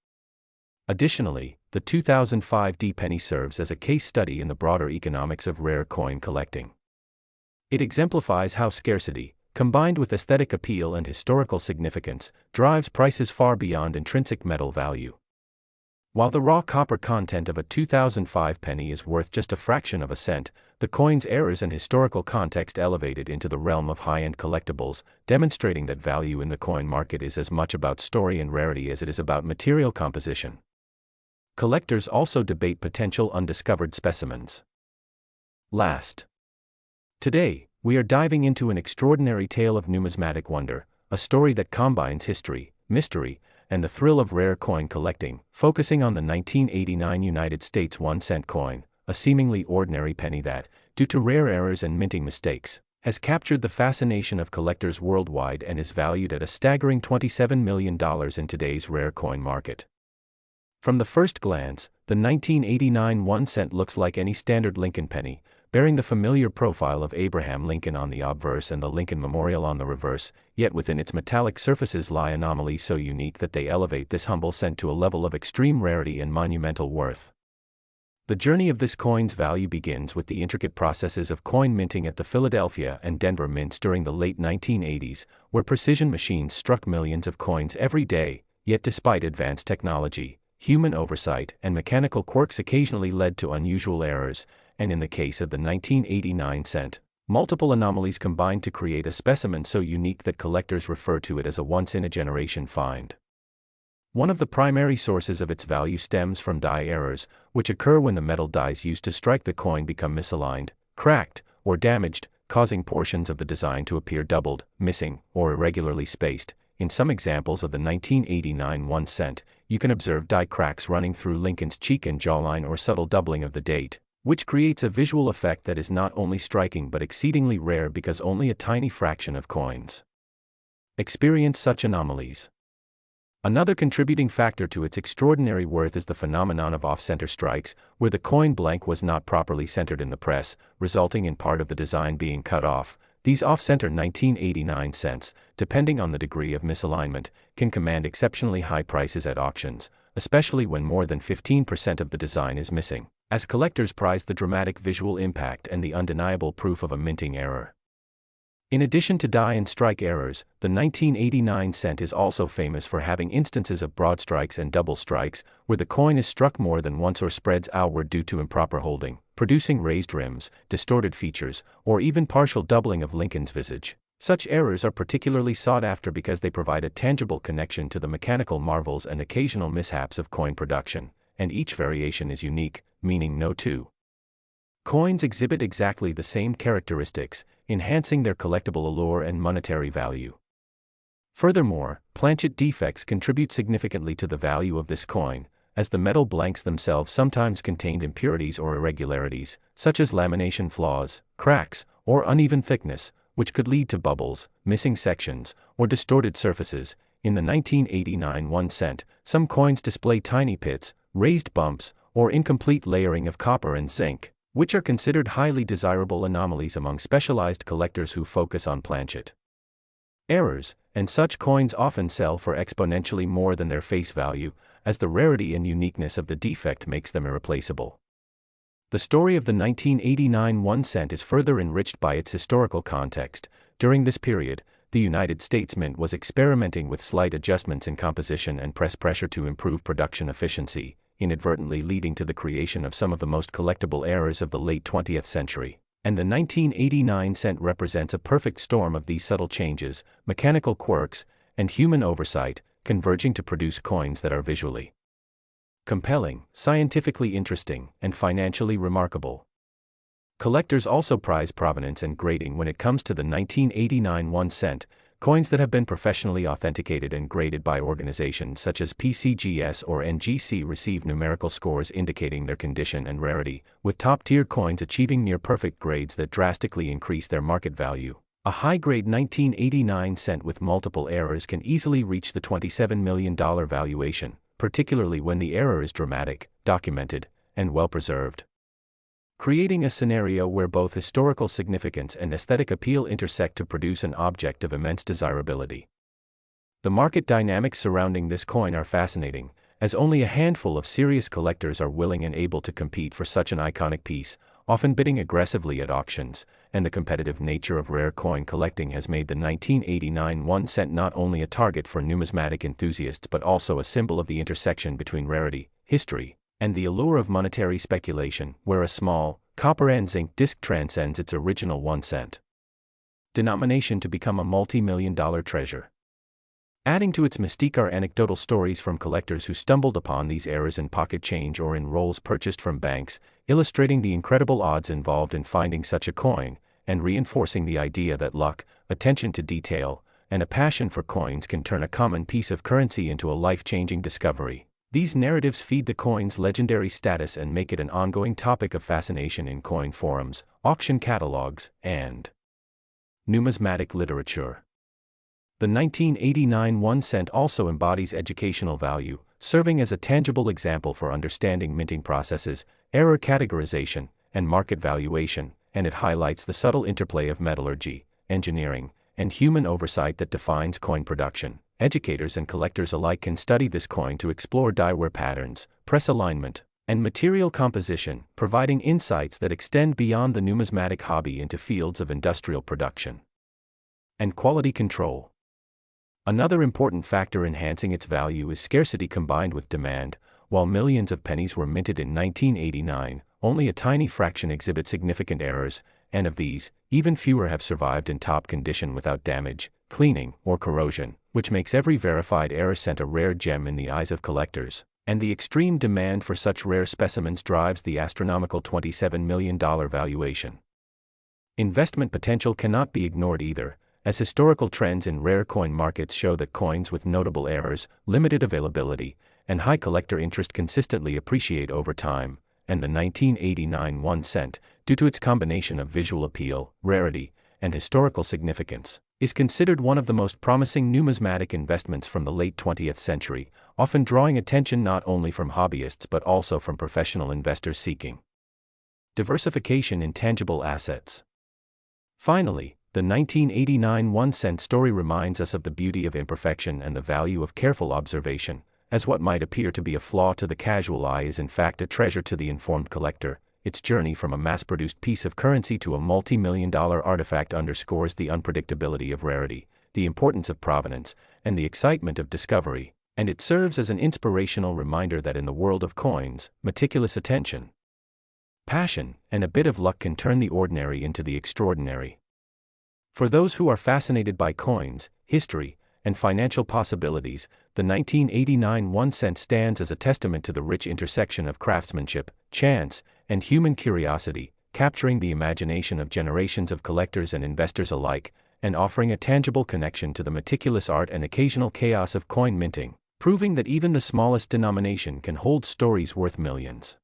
Additionally, the 2005 D penny serves as a case study in the broader economics of rare coin collecting. It exemplifies how scarcity, combined with aesthetic appeal and historical significance, drives prices far beyond intrinsic metal value. While the raw copper content of a 2005 penny is worth just a fraction of a cent, the coin's errors and historical context elevate it into the realm of high-end collectibles, demonstrating that value in the coin market is as much about story and rarity as it is about material composition. Collectors also debate potential undiscovered specimens. Last. Today, we are diving into an extraordinary tale of numismatic wonder, a story that combines history, mystery, and the thrill of rare coin collecting, focusing on the 1989 United States 1 cent coin, a seemingly ordinary penny that, due to rare errors and minting mistakes, has captured the fascination of collectors worldwide and is valued at a staggering $27 million in today's rare coin market. From the first glance, the 1989 1 cent looks like any standard Lincoln penny, bearing the familiar profile of Abraham Lincoln on the obverse and the Lincoln Memorial on the reverse, yet within its metallic surfaces lie anomalies so unique that they elevate this humble cent to a level of extreme rarity and monumental worth. The journey of this coin's value begins with the intricate processes of coin minting at the Philadelphia and Denver mints during the late 1980s, where precision machines struck millions of coins every day, yet despite advanced technology, human oversight and mechanical quirks occasionally led to unusual errors, and in the case of the 1989 cent, multiple anomalies combined to create a specimen so unique that collectors refer to it as a once-in-a-generation find. One of the primary sources of its value stems from die errors, which occur when the metal dies used to strike the coin become misaligned, cracked, or damaged, causing portions of the design to appear doubled, missing, or irregularly spaced. In some examples of the 1989 1 cent, you can observe die cracks running through Lincoln's cheek and jawline or subtle doubling of the date, which creates a visual effect that is not only striking but exceedingly rare because only a tiny fraction of coins experience such anomalies. Another contributing factor to its extraordinary worth is the phenomenon of off-center strikes, where the coin blank was not properly centered in the press, resulting in part of the design being cut off. These off-center 1989 cents, depending on the degree of misalignment, can command exceptionally high prices at auctions, especially when more than 15% of the design is missing, as collectors prize the dramatic visual impact and the undeniable proof of a minting error. In addition to die and strike errors, the 1989 cent is also famous for having instances of broad strikes and double strikes, where the coin is struck more than once or spreads outward due to improper holding, producing raised rims, distorted features, or even partial doubling of Lincoln's visage. Such errors are particularly sought after because they provide a tangible connection to the mechanical marvels and occasional mishaps of coin production, and each variation is unique, meaning no two coins exhibit exactly the same characteristics, enhancing their collectible allure and monetary value. Furthermore, planchet defects contribute significantly to the value of this coin, as the metal blanks themselves sometimes contained impurities or irregularities, such as lamination flaws, cracks, or uneven thickness, which could lead to bubbles, missing sections, or distorted surfaces. In the 1989 1 cent, some coins display tiny pits, raised bumps, or incomplete layering of copper and zinc, which are considered highly desirable anomalies among specialized collectors who focus on planchet errors, and such coins often sell for exponentially more than their face value, as the rarity and uniqueness of the defect makes them irreplaceable. The story of the 1989 1 cent is further enriched by its historical context. During this period, the United States Mint was experimenting with slight adjustments in composition and press pressure to improve production efficiency, inadvertently leading to the creation of some of the most collectible errors of the late 20th century. And the 1989 cent represents a perfect storm of these subtle changes, mechanical quirks, and human oversight, converging to produce coins that are visually compelling, scientifically interesting, and financially remarkable. Collectors also prize provenance and grading when it comes to the 1989 1 cent, coins that have been professionally authenticated and graded by organizations such as PCGS or NGC receive numerical scores indicating their condition and rarity, with top-tier coins achieving near-perfect grades that drastically increase their market value. A high-grade 1989 cent with multiple errors can easily reach the $27 million valuation, particularly when the error is dramatic, documented, and well-preserved, creating a scenario where both historical significance and aesthetic appeal intersect to produce an object of immense desirability. The market dynamics surrounding this coin are fascinating, as only a handful of serious collectors are willing and able to compete for such an iconic piece, often bidding aggressively at auctions, and the competitive nature of rare coin collecting has made the 1989 1 cent not only a target for numismatic enthusiasts but also a symbol of the intersection between rarity, history, and the allure of monetary speculation, where a small, copper and zinc disc transcends its original 1 cent denomination to become a multi-million-dollar treasure. Adding to its mystique are anecdotal stories from collectors who stumbled upon these errors in pocket change or in rolls purchased from banks, illustrating the incredible odds involved in finding such a coin, and reinforcing the idea that luck, attention to detail, and a passion for coins can turn a common piece of currency into a life-changing discovery. These narratives feed the coin's legendary status and make it an ongoing topic of fascination in coin forums, auction catalogs, and numismatic literature. The 1989 1 cent also embodies educational value, serving as a tangible example for understanding minting processes, error categorization, and market valuation, and it highlights the subtle interplay of metallurgy, engineering, and human oversight that defines coin production. Educators and collectors alike can study this coin to explore die wear patterns, press alignment, and material composition, providing insights that extend beyond the numismatic hobby into fields of industrial production and quality control. Another important factor enhancing its value is scarcity combined with demand. While millions of pennies were minted in 1989, only a tiny fraction exhibit significant errors, and of these, even fewer have survived in top condition without damage, cleaning, or corrosion, which makes every verified error cent a rare gem in the eyes of collectors. And the extreme demand for such rare specimens drives the astronomical $27 million valuation. Investment potential cannot be ignored either, as historical trends in rare coin markets show that coins with notable errors, limited availability, and high collector interest consistently appreciate over time, and the 1989 1 cent, due to its combination of visual appeal, rarity, and historical significance, is considered one of the most promising numismatic investments from the late 20th century, often drawing attention not only from hobbyists but also from professional investors seeking diversification in tangible assets. Finally, the 1989 1 cent story reminds us of the beauty of imperfection and the value of careful observation, as what might appear to be a flaw to the casual eye is in fact a treasure to the informed collector. Its journey from a mass-produced piece of currency to a multi-million-dollar artifact underscores the unpredictability of rarity, the importance of provenance, and the excitement of discovery, and it serves as an inspirational reminder that in the world of coins, meticulous attention, passion, and a bit of luck can turn the ordinary into the extraordinary. For those who are fascinated by coins, history, and financial possibilities, the 1989 1 cent stands as a testament to the rich intersection of craftsmanship, chance, and human curiosity, capturing the imagination of generations of collectors and investors alike, and offering a tangible connection to the meticulous art and occasional chaos of coin minting, proving that even the smallest denomination can hold stories worth millions.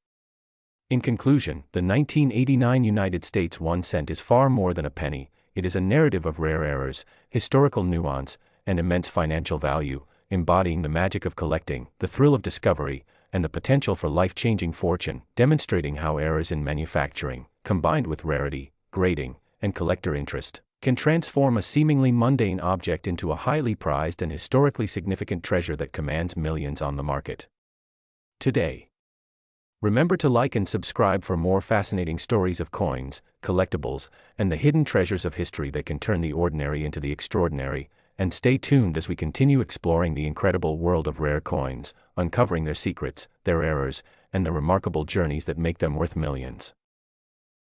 In conclusion, the 1989 United States 1 cent is far more than a penny. It is a narrative of rare errors, historical nuance, and immense financial value, embodying the magic of collecting, the thrill of discovery, and the potential for life-changing fortune, demonstrating how errors in manufacturing, combined with rarity, grading, and collector interest, can transform a seemingly mundane object into a highly prized and historically significant treasure that commands millions on the market today. Remember to like and subscribe for more fascinating stories of coins, collectibles, and the hidden treasures of history that can turn the ordinary into the extraordinary, and stay tuned as we continue exploring the incredible world of rare coins, uncovering their secrets, their errors, and the remarkable journeys that make them worth millions.